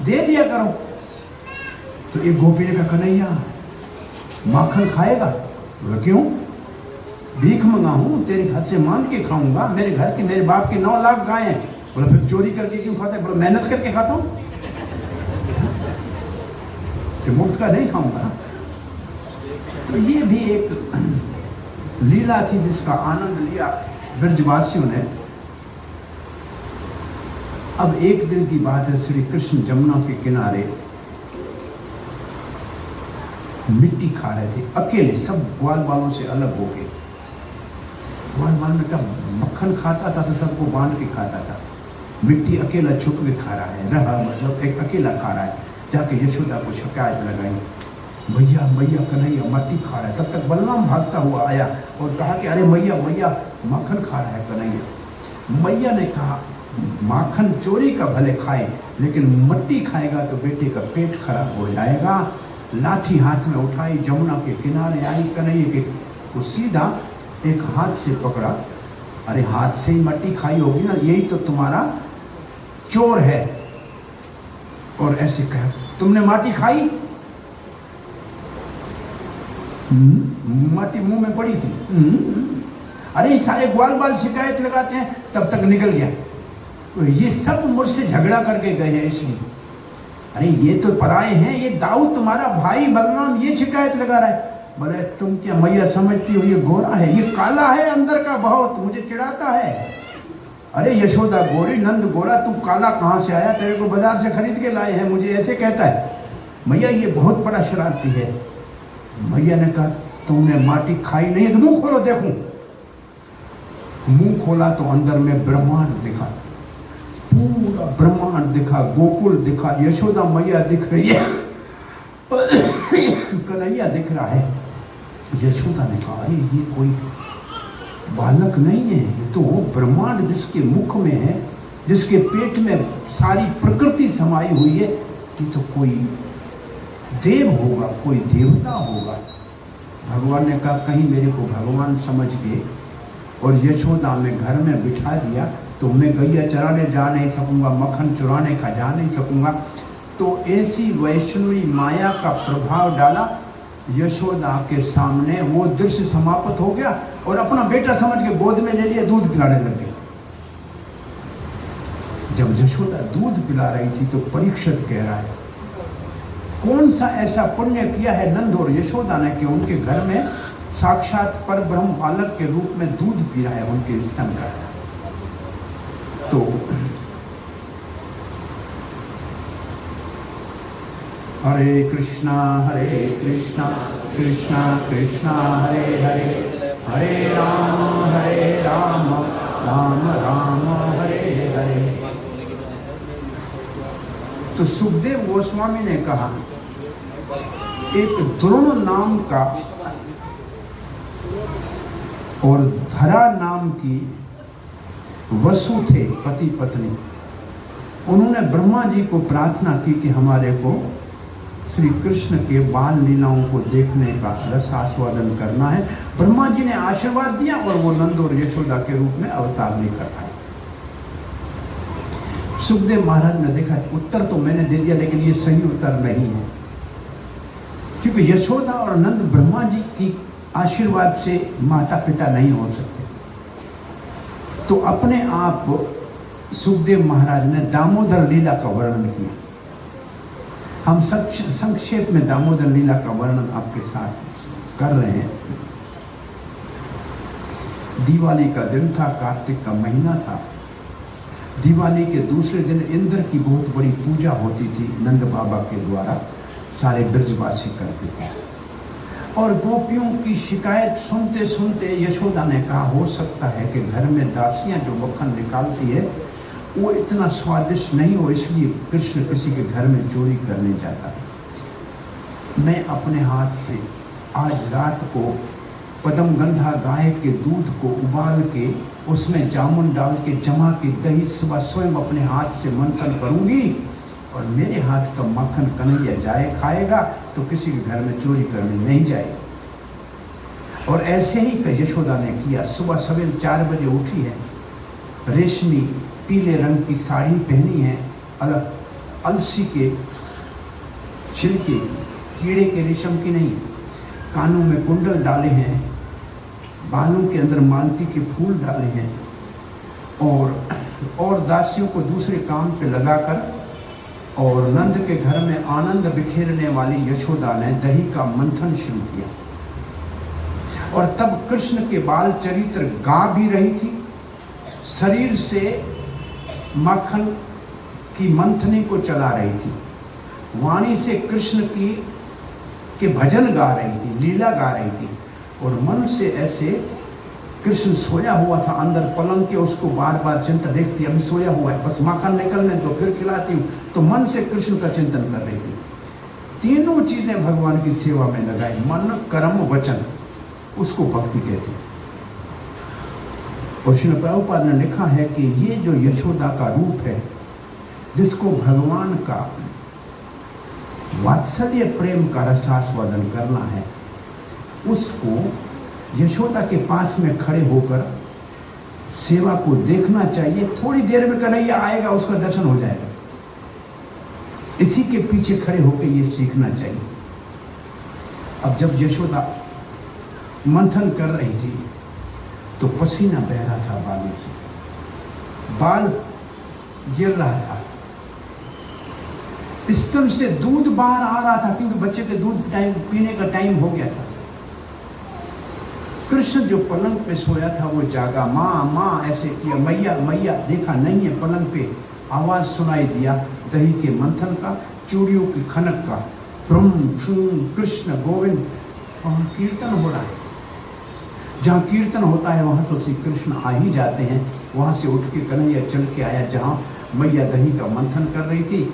दे दिया करो। तो एक गोपी ने कहा कन्हैया माखन खाएगा? बोला क्यों? भीख मंगाऊं, तेरे हाथ से मांग के खाऊंगा, मेरे घर की, मेरे बाप की 9 लाख गाय हैं। बोला फिर चोरी करके क्यों खाता है? बोला मेहनत करके खाता हूं, मुफ्त का नहीं खाऊंगा। तो ये भी एक लीला थी जिसका आनंद लिया ब्रजवासियों ने। अब एक दिन की बात है, श्री कृष्ण जमुना के किनारे मिट्टी खा रहे थे अकेले, सब ग्वाल बालों से अलग हो गए। ग्वाल बाल में क्या मक्खन खाता था तो सबको बांध के खाता था, मिट्टी अकेला छुप के खा रहा है, रहा मतलब एक अकेला खा रहा है। जाके यशोदा को शिकायत लगाई, भैया मैया कन्हैया मट्टी खा रहा है। तब तक बलराम भागता हुआ आया और कहा कि अरे मैया मैया माखन खा रहा है कन्हैया। मैया ने कहा माखन चोरी का भले खाए, लेकिन मट्टी खाएगा तो बेटे का पेट खराब हो जाएगा। लाठी हाथ में उठाई, जमुना के किनारे आई, कन्हैया के को सीधा एक हाथ से पकड़ा। अरे हाथ से ही मट्टी खाई होगी ना, यही तो तुम्हारा चोर है। और ऐसे कहा तुमने माटी खाई? माटी मुंह में पड़ी थी। अरे सारे ग्वाल बाल शिकायत लगाते हैं, तब तक निकल गया। तो ये सब मुझसे झगड़ा करके गए हैं इसलिए। अरे ये तो पराए हैं, ये दाऊद तुम्हारा भाई बलराम ये शिकायत लगा रहा है। बोले तुम क्या मैया समझती हो ये गोरा है, ये काला है अंदर का बहुत, मुझे चिढ़ाता है। अरे यशोदा गोरी, नंद गोरा, तू काला कहाँ से आया? तेरे को बाजार से खरीद के लाए हैं, मुझे ऐसे कहता है। मैया ये बहुत बड़ा शरारती है। मैया ने कहा तुमने माटी खाई नहीं है तो मुंह खोलो देखूं। मुंह खोला तो अंदर में ब्रह्मांड दिखा, पूरा ब्रह्मांड दिखा, गोकुल दिखा, यशोदा मैया दिख रही है, कन्हैया दिख रहा है। यशोदा ने कहा अरे ये कोई बालक नहीं है, ये तो ब्रह्मांड जिसके मुख में है, जिसके पेट में सारी प्रकृति समाई हुई है, ये तो कोई देव होगा, कोई देवता होगा। भगवान ने कहा कहीं मेरे को भगवान समझ के और यशोदा में घर में बिठा दिया तो मैं गैया चराने जा नहीं सकूंगा, मक्खन चुराने का जा नहीं सकूंगा। तो ऐसी वैष्णवी माया का प्रभाव डाला यशोदा के सामने, वो दृश्य समाप्त हो गया और अपना बेटा समझ के गोद में ले लिया, दूध पिलाने लग गई। जब यशोदा दूध पिला रही थी तो परीक्षित कह रहा है कौन सा ऐसा पुण्य किया है नंद और यशोदा ने कि उनके घर में साक्षात पर ब्रह्म बालक के रूप में दूध पी रहा है उनके स्तन का। तो हरे कृष्णा कृष्णा कृष्णा हरे हरे, हरे राम राम राम हरे हरे। तो सुखदेव गोस्वामी ने कहा एक द्रोण नाम का और धरा नाम की वसु थे पति पत्नी, उन्होंने ब्रह्मा जी को प्रार्थना की कि हमारे को श्री कृष्ण के बाल लीलाओं को देखने का रस आस्वादन करना है। ब्रह्मा जी ने आशीर्वाद दिया और वो नंद और यशोदा के रूप में अवतार लेकर आए। सुखदेव महाराज ने देखा उत्तर तो मैंने दे दिया लेकिन ये सही उत्तर नहीं है, क्योंकि यशोदा और नंद ब्रह्मा जी की आशीर्वाद से माता पिता नहीं हो सकते। तो अपने आप सुखदेव महाराज ने दामोदर लीला का वर्णन किया। हम संक्षेप में दामोदर लीला का वर्णन आपके साथ कर रहे हैं। दिवाली का दिन था, कार्तिक का महीना था। दिवाली के दूसरे दिन इंद्र की बहुत बड़ी पूजा होती थी नंद बाबा के द्वारा, सारे ब्रजवासी करते थे। और गोपियों की शिकायत सुनते सुनते यशोदा ने कहा हो सकता है कि घर में दासियां जो मक्खन निकालती है वो इतना स्वादिष्ट नहीं हो, इसलिए कृष्ण किसी के घर में चोरी करने जाता है। मैं अपने हाथ से आज रात को पदमगंधा गाय के दूध को उबाल के उसमें जामुन डाल के जमा के दही सुबह स्वयं अपने हाथ से मंथन करूंगी और मेरे हाथ का मक्खन कन्हैया जाए खाएगा तो किसी के घर में चोरी करने नहीं जाएगा। और ऐसे ही यशोदा ने किया। सुबह सवेरे 4 बजे उठी है, रेशमी पीले रंग की साड़ी पहनी है, अलग अलसी के छिलके, कीड़े के रेशम की नहीं, कानों में कुंडल डाले हैं, बालों के अंदर मालती के फूल डाले हैं और दासियों को दूसरे काम पे लगाकर और नंद के घर में आनंद बिखेरने वाली यशोदा ने दही का मंथन शुरू किया। और तब कृष्ण के बाल चरित्र गा भी रही थी, शरीर से मक्खन की मंथनी को चला रही थी, वाणी से कृष्ण के भजन गा रही थी, लीला गा रही थी। और मन से ऐसे कृष्ण सोया हुआ था अंदर पलंग के, उसको बार बार चिंता देखती, अभी सोया हुआ है, बस मक्खन निकलने तो फिर खिलाती हूँ। तो मन से कृष्ण का चिंतन कर रही थी। तीनों चीजें भगवान की सेवा में लगाई, मन कर्म वचन, उसको भक्ति कहते हैं। और श्रील प्रभुपाद ने लिखा है कि ये जो यशोदा का रूप है, जिसको भगवान का वात्सल्य प्रेम का रसास्वादन करना है, उसको यशोदा के पास में खड़े होकर सेवा को देखना चाहिए। थोड़ी देर में कन्हैया आएगा, उसका दर्शन हो जाएगा। इसी के पीछे खड़े होकर ये सीखना चाहिए। अब जब यशोदा मंथन कर रही थी तो पसीना बह रहा था बालों से, बाल गिर रहा था, स्तन से दूध बाहर आ रहा था, क्योंकि बच्चे के दूध पीने का टाइम हो गया था। कृष्ण जो पलंग पे सोया था वो जागा, माँ माँ ऐसे किया, मैया मैया, देखा नहीं है पलंग पे। आवाज सुनाई दिया दही के मंथन का, चूड़ियों की खनक का, फ्रुम फ्रुम कृष्ण गोविंद। वहाँ कीर्तन हो रहा है, जहाँ कीर्तन होता है वहाँ तो श्री कृष्ण आ ही जाते हैं। वहाँ से उठ के कन्हैया चल के आया जहाँ मैया दही का मंथन कर रही थी।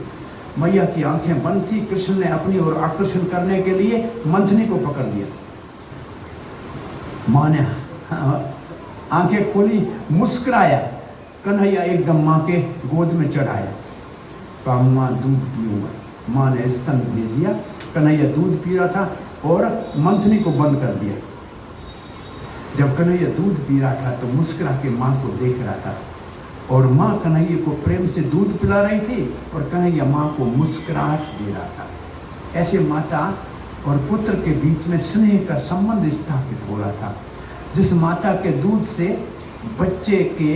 मैया की आंखें बंद थी, कृष्ण ने अपनी ओर आकर्षण करने के लिए मंथनी को पकड़ लिया। माँ ने आंखें खोली, मुस्कुराया, कन्हैया एकदम माँ के गोद में चढ़ाया। कहा माँ दूध पीऊंगा। माँ ने स्तन दे दिया कन्हैया दूध पी रहा था और मंथनी को बंद कर दिया। जब कन्हैया दूध पी रहा था तो मुस्कुरा के माँ को देख रहा था और माँ कन्हैया को प्रेम से दूध पिला रही थी और कन्हैया माँ को मुस्कुराहट दे रहा था। ऐसे माता और पुत्र के बीच में स्नेह का संबंध स्थापित हो रहा था। जिस माता के दूध से बच्चे के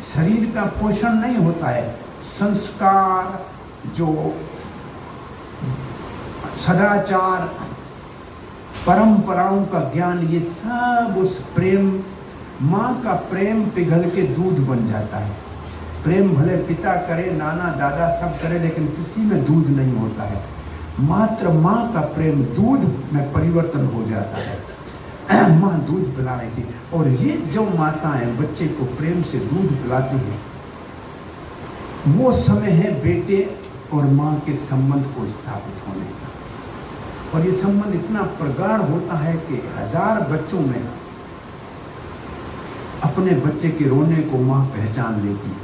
शरीर का पोषण नहीं होता है, संस्कार, जो सदाचार, परंपराओं का ज्ञान, ये सब उस प्रेम, माँ का प्रेम पिघल के दूध बन जाता है। प्रेम भले पिता करे, नाना दादा सब करे, लेकिन किसी में दूध नहीं होता है। मात्र माँ का प्रेम दूध में परिवर्तन हो जाता है। माँ दूध पिला रही थी और ये जो माताएं बच्चे को प्रेम से दूध पिलाती हैं, वो समय है बेटे और माँ के संबंध को स्थापित होने का। और ये संबंध इतना प्रगाढ़ होता है कि 1000 बच्चों में अपने बच्चे के रोने को माँ पहचान लेती है।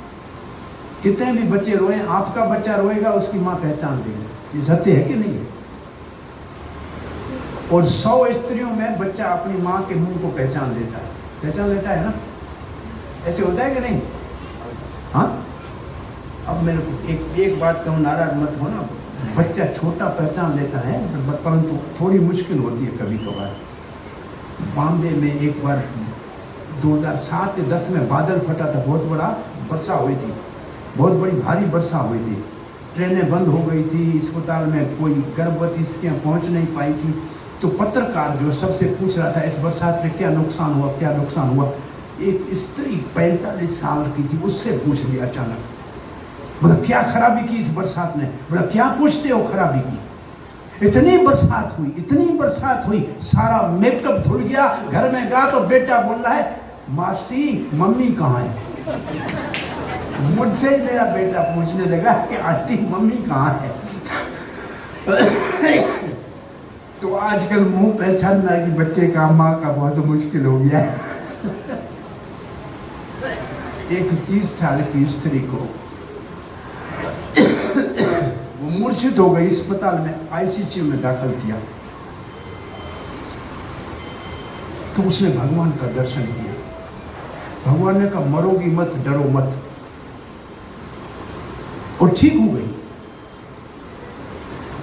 कितने भी बच्चे रोए, आपका बच्चा रोएगा, उसकी माँ पहचान लेगी। ये सत्य है कि नहीं है? और 100 स्त्रियों में बच्चा अपनी माँ के मुंह को पहचान लेता है। पहचान लेता है ना? ऐसे होता है कि नहीं? हाँ, अब मेरे को एक बात कहूँ, नाराज मत हो ना। बच्चा छोटा पहचान लेता है, परंतु थोड़ी मुश्किल होती है कभी कभार। बॉम्बे में एक बार 2007 या 10 में बादल फटा था, बहुत बड़ा वर्षा हुई थी, बहुत बड़ी भारी वर्षा हुई थी। ट्रेनें बंद हो गई थी, अस्पताल में कोई गर्भवती स्त्रियाँ पहुँच नहीं पाई थी। तो पत्रकार जो सबसे पूछ रहा था, इस बरसात में क्या नुकसान हुआ, क्या नुकसान हुआ। एक स्त्री 45 साल की थी, उससे पूछ लिया अचानक, बोला क्या खराबी की इस बरसात ने? बोला क्या पूछते हो खराबी की? इतनी बरसात हुई, सारा मेकअप धुल गया। घर में गया तो बेटा बोल रहा है, मासी मम्मी कहाँ है? मुझसे मेरा बेटा पूछने लगा कि आंटी मम्मी कहाँ है? तो आजकल मुंह पहचानना कि बच्चे का माँ का बहुत मुश्किल हो गया है। एक 30 साल की स्त्री को वो मूर्छित हो गई, अस्पताल में आईसीयू में दाखिल किया। तो उसने भगवान का दर्शन किया। भगवान ने कहा मरोगी मत, डरो मत, और ठीक हो गई।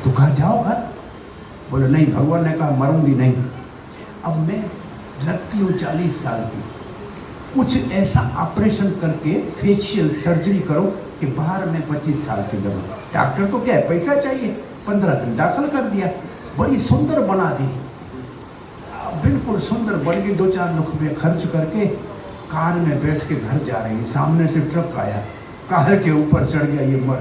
तो कहा जाओ घर? बोले नहीं, भगवान ने कहा मरूंगी नहीं। अब मैं लगती हूँ 40 साल की, कुछ ऐसा ऑपरेशन करके फेशियल सर्जरी करो कि बाहर में 25 साल की लगो। डॉक्टर को क्या है, पैसा चाहिए। 15 दिन दाखिल कर दिया, बड़ी सुंदर बना दी, बिल्कुल सुंदर बन गई। 2-4 लाख रुपये खर्च करके कार में बैठ के घर जा रही, सामने से ट्रक आया, कार के ऊपर चढ़ गया, ये मर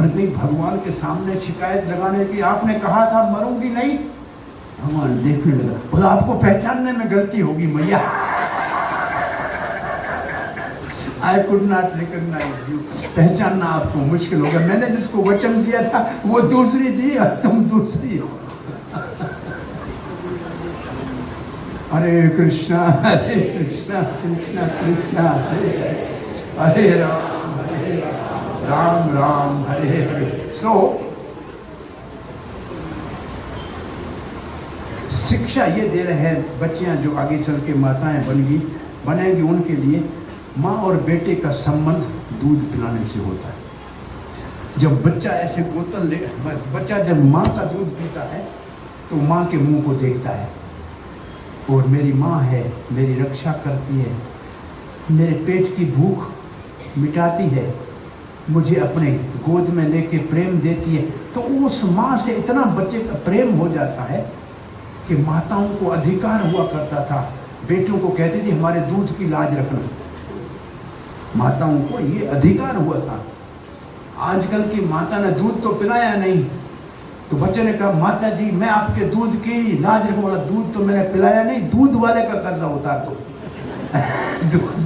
गई। भगवान के सामने शिकायत लगाने की, आपने कहा था मरूंगी नहीं। भगवान देखने लगा, बोला आपको पहचानने में गलती होगी मैया। I could not recognize you. पहचानना आपको मुश्किल होगा। मैंने जिसको वचन दिया था वो दूसरी थी और तुम दूसरी हो। हरे कृष्णा कृष्णा कृष्णा हरे राम राम हरे हरे। सो शिक्षा ये दे रहे हैं बच्चियां जो आगे चल के माताएं बनेंगी, उनके लिए माँ और बेटे का संबंध दूध पिलाने से होता है। जब बच्चा ऐसे बोतल ले, बच्चा जब माँ का दूध पीता है तो माँ के मुंह को देखता है और मेरी माँ है, मेरी रक्षा करती है, मेरे पेट की भूख मिटाती है, मुझे अपने गोद में लेके प्रेम देती है। तो उस माँ से इतना बच्चे का प्रेम हो जाता है कि माताओं को अधिकार हुआ करता था, बेटों को कहती थी हमारे दूध की लाज रखना, माताओं को ये अधिकार हुआ था। आजकल की माता ने दूध तो पिलाया नहीं, तो बच्चे ने कहा माता जी मैं आपके दूध की लाज रखूं। बोला दूध तो मैंने पिलाया नहीं, दूध वाले का कर्जा उतार दो।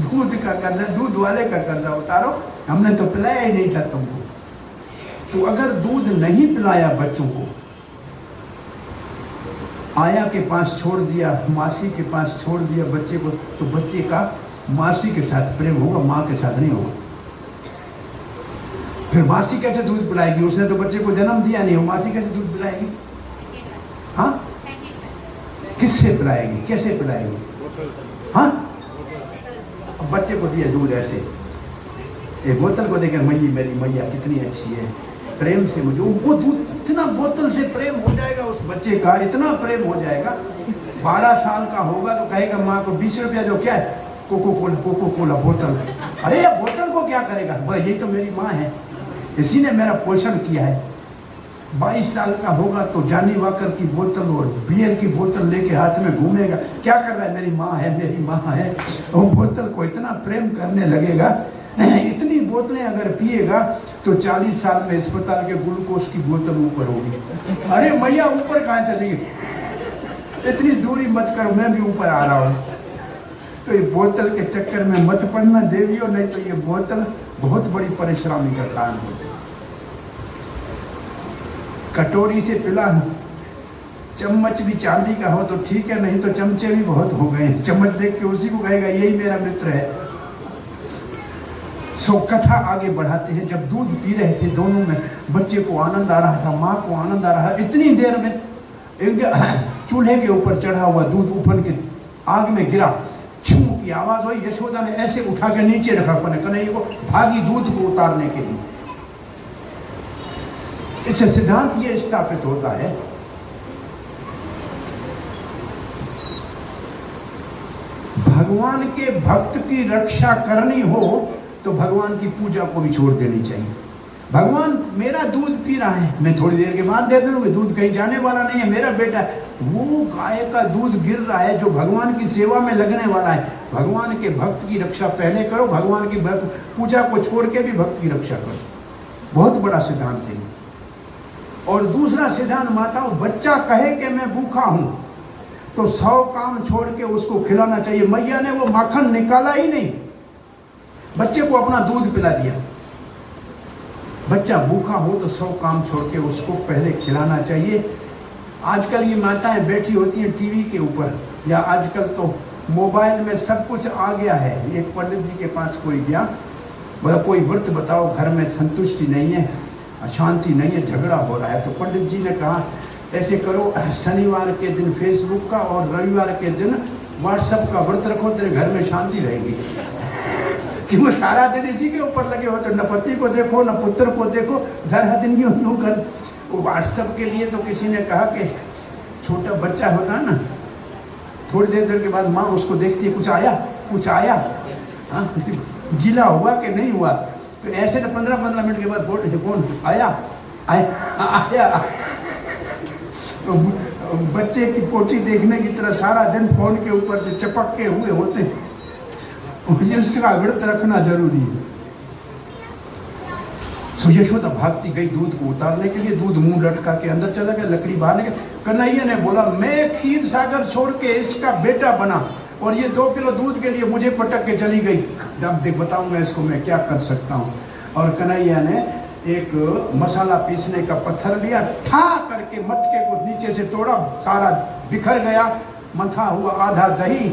दूध का कर्जा, दूध वाले का कर्जा उतारो, हमने तो पिलाया ही नहीं था तुमको। तो अगर दूध नहीं पिलाया बच्चों को, आया के पास छोड़ दिया, मासी के पास छोड़ दिया बच्चे को, तो बच्चे का मासी के साथ प्रेम होगा, माँ के साथ नहीं होगा। फिर मासी कैसे दूध पिलाएगी? उसने तो बच्चे को जन्म दिया नहीं, वो मासी कैसे दूध पिलाएगी? हाँ, किससे पिलाएगी, कैसे पिलाएगी? हाँ, अब बच्चे को दिया दूध ऐसे, ये बोतल को देखकर मैया मेरी मैया कितनी अच्छी है, प्रेम से मुझे वो दूध, इतना बोतल से प्रेम हो जाएगा उस बच्चे का, इतना प्रेम हो जाएगा। 12 साल का होगा तो कहेगा माँ को 20 रुपया दो, क्या है? कोको कोला बोतल। अरे ये बोतल को क्या करेगा? भाई यही तो मेरी माँ है, इसी ने मेरा पोषण किया है। 22 साल का होगा तो जानी वाकर की बोतल और बियर की बोतल लेके हाथ में घूमेगा, क्या कर रहा है? मेरी माँ है, मेरी माँ है। वो बोतल को इतना प्रेम करने लगेगा, इतनी बोतलें अगर पिएगा तो 40 साल में अस्पताल के ग्लूकोज की बोतल ऊपर होगी। अरे मैया ऊपर कहाँ चली गई? इतनी दूरी मत करो, मैं भी ऊपर आ रहा हूँ। तो ये बोतल के चक्कर में मत पड़ना देवियों, नहीं तो ये बोतल बहुत बड़ी परेशानी का कारण होती है। कटोरी से पिला, चम्मच भी चांदी का हो तो ठीक है, नहीं तो चमचे भी बहुत हो गए। चम्मच देख के उसी को कहेगा यही मेरा मित्र है। सो कथा आगे बढ़ाते हैं। जब दूध पी रहे थे दोनों में, बच्चे को आनंद आ रहा था, माँ को आनंद आ रहा था। इतनी देर में चूल्हे के ऊपर चढ़ा हुआ दूध उफल के आग में गिरा, छू की आवाज हुई। यशोदा ने ऐसे उठा के नीचे रखा अपने कन्हैया को, भागी दूध को उतारने के लिए। इससे सिद्धांत ये स्थापित होता है, भगवान के भक्त की रक्षा करनी हो तो भगवान की पूजा को भी छोड़ देनी चाहिए। भगवान मेरा दूध पी रहा है, मैं थोड़ी देर के बाद दे दूंगी, दूध कहीं जाने वाला नहीं है, मेरा बेटा। वो गाय का दूध गिर रहा है जो भगवान की सेवा में लगने वाला है। भगवान के भक्त की रक्षा पहले करो, भगवान की पूजा को छोड़ के भी भक्त की रक्षा करो। बहुत बड़ा सिद्धांत है। और दूसरा सिद्धांत, माताओं, बच्चा कहे कि मैं भूखा हूं तो 100 काम छोड़ के उसको खिलाना चाहिए। मैया ने वो माखन निकाला ही नहीं, बच्चे को अपना दूध पिला दिया। बच्चा भूखा हो तो 100 काम छोड़ के उसको पहले खिलाना चाहिए। आजकल ये माताएं बैठी होती हैं टीवी के ऊपर, या आजकल तो मोबाइल में सब कुछ आ गया है। एक पंडित जी के पास कोई गया, बोला कोई व्रत बताओ, घर में संतुष्टि नहीं है, अशांति नहीं है, झगड़ा हो रहा है। तो पंडित जी ने कहा ऐसे करो, शनिवार के दिन फेसबुक का और रविवार के दिन व्हाट्सएप का व्रत रखो, तेरे घर में शांति रहेगी। कि वो सारा दिन इसी के ऊपर लगे होते, न पति को देखो न पुत्र को देखो, सारा दिन यूं कर। वो व्हाट्सएप के लिए तो किसी ने कहा कि छोटा बच्चा होता है ना, थोड़ी देर के बाद माँ उसको देखती है, कुछ आया, कुछ आया, हाँ गीला हुआ कि नहीं हुआ। तो ऐसे तो 15-15 मिनट के बाद बोल, कौन आया, आया। तो बच्चे की पोटी देखने की तरह सारा दिन फोन के ऊपर से चपक के हुए होते हैं। इसका व्रत रखना जरूरी है। सो यशोदा भागती गई दूध को उतारने के लिए। दूध मुंह लटका के अंदर चला गया, लकड़ी बाहर निकल। कन्हैया ने बोला मैं खीर सागर छोड़ के इसका बेटा बना और ये 2 किलो दूध के लिए मुझे पटक के चली गई। अब देख बताऊंगा इसको मैं क्या कर सकता हूँ। और कन्हैया ने एक मसाला पीसने का पत्थर लिया, ठा करके मटके को नीचे से तोड़ा, सारा बिखर गया, मथा हुआ आधा दही,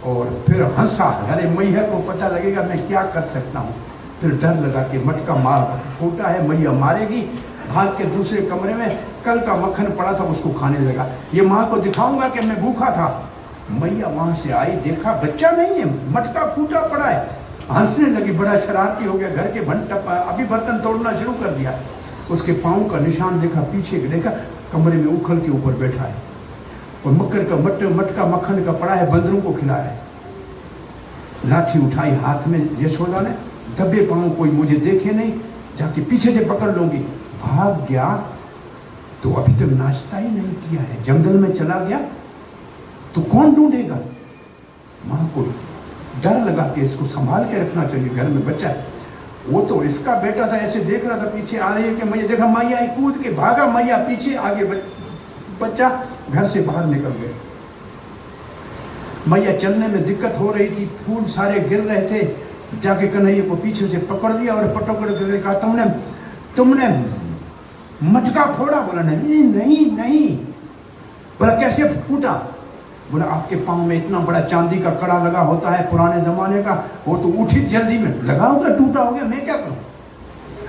और फिर हंसा। अरे मैया को पता लगेगा मैं क्या कर सकता हूँ। फिर डर लगा कि मटका मार फूटा है, मैया मारेगी। भाग के दूसरे कमरे में कल का मक्खन पड़ा था, उसको खाने लगा। ये माँ को दिखाऊंगा कि मैं भूखा था। मैया वहां से आई, देखा बच्चा नहीं है, मटका फूटा पड़ा है, हंसने लगी। बड़ा शरारती हो गया, घर के भंटा अभी बर्तन तोड़ना शुरू कर दिया। उसके पाँव का निशान देखा, पीछे देखा, कमरे में उखल के ऊपर बैठा है और मक्कर का मटका मक्खन का पड़ा है, बंदरों को खिला है। लाठी उठाई हाथ में यशोदा ने, दबे पाँव, कोई मुझे देखे नहीं, जाके पीछे से पकड़ लूंगी। भाग गया तो अभी तक नाश्ता ही नहीं किया है, जंगल में चला गया तो कौन ढूंढेगा। माँ को डर लगा कि इसको संभाल के रखना चाहिए, घर में बच्चा है। वो तो इसका बेटा था, ऐसे देख रहा था, पीछे आ रही है कि मैया देखा, मैया कूद के भागा, मैया पीछे, आगे बच्चा घर से बाहर निकल गया। मैया चलने में दिक्कत हो रही थी, फूल सारे गिर रहे थे। जाके कन्हैया को पीछे से पकड़ लिया और पटोकड़ के कहा, तुमने मटका फोड़ा? बोला नहीं नहीं नहीं। बोला कैसे फूटा? बोला आपके पाँव में इतना बड़ा चांदी का कड़ा लगा होता है पुराने जमाने का, वो तो उठी जल्दी में लगा होगा, टूटा हो गया, मैं क्या करूं।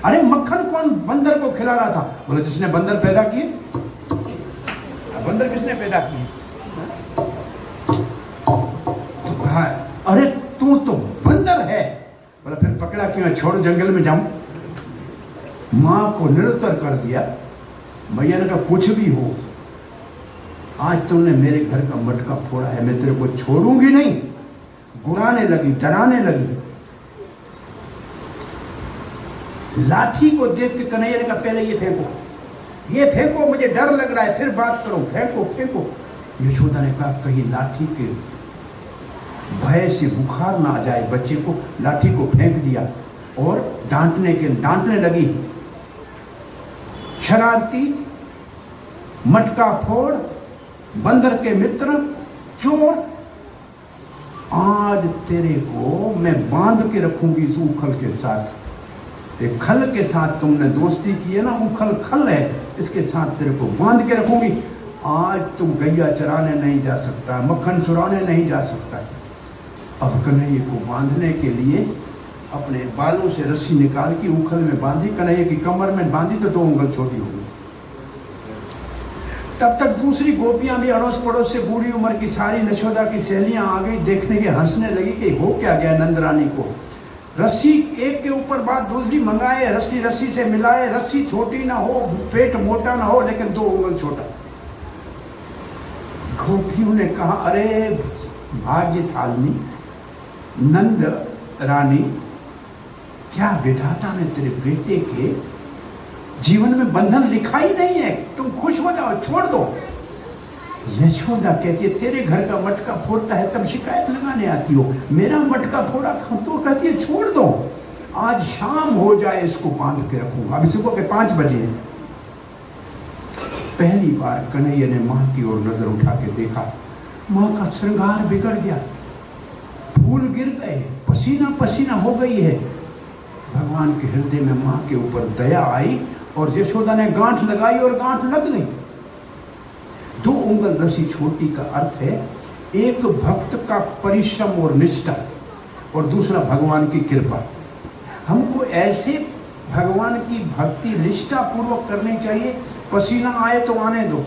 अरे मक्खन कौन बंदर को खिला रहा था? बोले जिसने बंदर पैदा किए। बंदर किसने पैदा किए? तो कहा अरे तू तो बंदर है। बोला फिर पकड़ा क्यों? छोड़ जंगल में जाऊं। मां को निरुत्तर कर दिया। मैया ने कहा कुछ भी हो, आज तुमने मेरे घर का मटका फोड़ा है, मैं तेरे को छोड़ूंगी नहीं। गुराने लगी, डराने लगी। लाठी को देख के कन्हैया ने कहा पहले ये फेंको, ये फेंको, मुझे डर लग रहा है, फिर बात करो, फेंको फेंको। यशोदा ने कहा कहीं लाठी के भय से बुखार ना आ जाए बच्चे को। लाठी को फेंक दिया और डांटने लगी, शरारती, मटका फोड़, बंदर के मित्र, चोर, आज तेरे को मैं बांध के रखूंगी इस उखल के साथ। एक खल के साथ तुमने दोस्ती की है ना, उखल खल है, इसके साथ तेरे को बांध के रखूंगी। आज तुम गैया चराने नहीं जा सकता, मक्खन चुराने नहीं जा सकता। अब कन्हैया को बांधने के लिए अपने बालों से रस्सी निकाल के उखल में बांधी, कन्हैया की कमर में बांधी तो 2 उंगल छोटी हो गई। तब तक दूसरी गोपियां भी अड़ोस पड़ोस से बूढ़ी उम्र की सारी यशोदा की सहेलियां आ गई, देखने के हंसने लगी कि हो क्या गया नंद रानी को। रस्सी एक के ऊपर बात दूसरी मंगाए, रस्सी रस्सी से मिलाए, रस्सी छोटी ना हो, पेट मोटा ना हो, लेकिन 2 उंगल छोटा। गोपियों ने कहा अरे भाग्यशालिनी नंद रानी, क्या विधाता ने तेरे बेटे के जीवन में बंधन लिखा ही नहीं है, तुम खुश हो जाओ, छोड़ दो। यशोदा कहती है तेरे घर का मटका फोड़ता है तब शिकायत लगाने आती हो, मेरा मटका फोड़ा तो कहती है छोड़ दो, आज शाम हो जाए इसको बांध के रखूंगा। अभी सुबह के 5 बजे पहली बार कन्हैया ने मां की ओर नजर उठा के देखा। मां का श्रृंगार बिगड़ गया, फूल गिर गए, पसीना पसीना हो गई है। भगवान के हृदय में मां के ऊपर दया आई और यशोदा ने गांठ लगाई और गांठ लग गई। 2 उंगल रस्सी छोटी का अर्थ है एक भक्त का परिश्रम और निष्ठा और दूसरा भगवान की कृपा। हमको ऐसे भगवान की भक्ति निष्ठा पूर्वक करनी चाहिए। पसीना आए तो आने दो,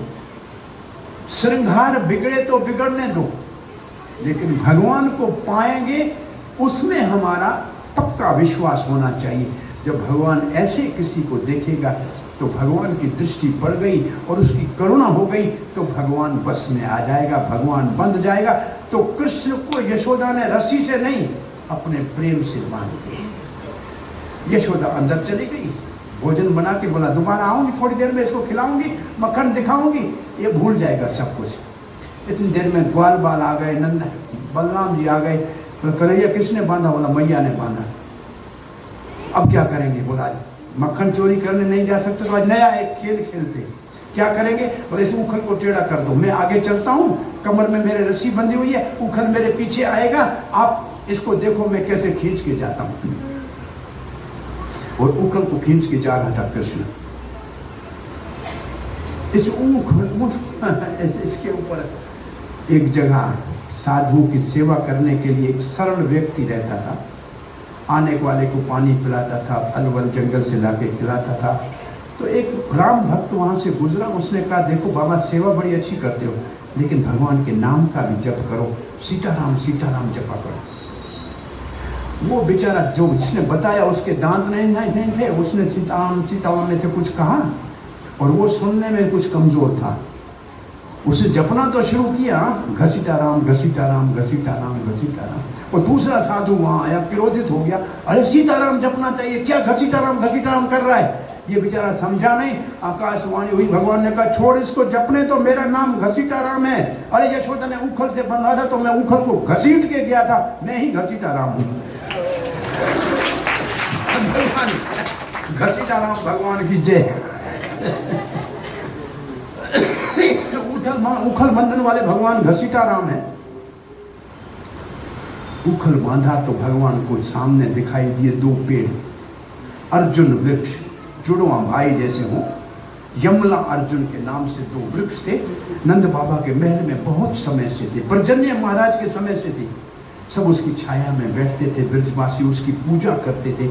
श्रृंगार बिगड़े तो बिगड़ने दो, लेकिन भगवान को पाएंगे उसमें हमारा पक्का विश्वास होना चाहिए। जब भगवान ऐसे किसी को देखेगा तो भगवान की दृष्टि पड़ गई और उसकी करुणा हो गई तो भगवान बस में आ जाएगा, भगवान बंध जाएगा। तो कृष्ण को यशोदा ने रस्सी से नहीं अपने प्रेम से बांध दिया। यशोदा अंदर चली गई, भोजन बना के बोला दोबारा आऊंगी, थोड़ी देर में इसको खिलाऊंगी, मक्खन दिखाऊंगी, ये भूल जाएगा सब कुछ। इतनी देर में ग्वाल बाल आ गए, नंद बलराम जी आ गए। तो कन्हैया किसने बांधा? बोला मैया ने बांधा। अब क्या करेंगे? बोला मक्खन चोरी करने नहीं जा सकते तो आज नया एक खेल खेलते। क्या करेंगे? बोले इस उखल को टेढ़ा कर दो, मैं आगे चलता हूँ, कमर में मेरे रस्सी बंधी हुई है, उखल मेरे पीछे आएगा, आप इसको देखो मैं कैसे खींच के जाता हूँ। और उखल को खींच के जा रहा था कृष्ण। इस इसके ऊपर एक जगह साधु की सेवा करने के लिए एक सरल व्यक्ति रहता था, आने वाले को पानी पिलाता था, फल वल जंगल से लाके खिलाता था। तो एक राम भक्त वहाँ से गुजरा, उसने कहा देखो बाबा सेवा बड़ी अच्छी करते हो, लेकिन भगवान के नाम का भी जप करो, सीताराम सीताराम जपा करो। वो बेचारा जो जिसने बताया उसके दांत नहीं थे, उसने सीताराम सीताराम में से कुछ कहा और वो सुनने में कुछ कमजोर था। उसे जपना तो शुरू किया, घसीटा राम घसीटा राम घसीटा राम घसीटा राम। और दूसरा साधु वहां आया, क्रोधित हो गया, अरे सीताराम जपना चाहिए, क्या घसीटा राम कर रहा है? ये बेचारा समझा नहीं। आकाशवाणी हुई, भगवान ने कहा छोड़ इसको जपने, तो मेरा नाम घसीटा राम है। अरे यशोदा ने उखल से बंधा था तो मैं उखल को घसीट के गया था, मैं ही घसीटा राम हूं। घसीटा राम भगवान की जय। उखल बंधन वाले भगवान घसीटा राम है। उखल बांधा तो भगवान को सामने दिखाई दिए 2 पेड़, अर्जुन वृक्ष, जुड़वा भाई जैसे हो। यमला अर्जुन के नाम से 2 वृक्ष थे, नंद बाबा के महल में बहुत समय से थे, पर्जन्य महाराज के समय से थे। सब उसकी छाया में बैठते थे, ब्रजवासी उसकी पूजा करते थे।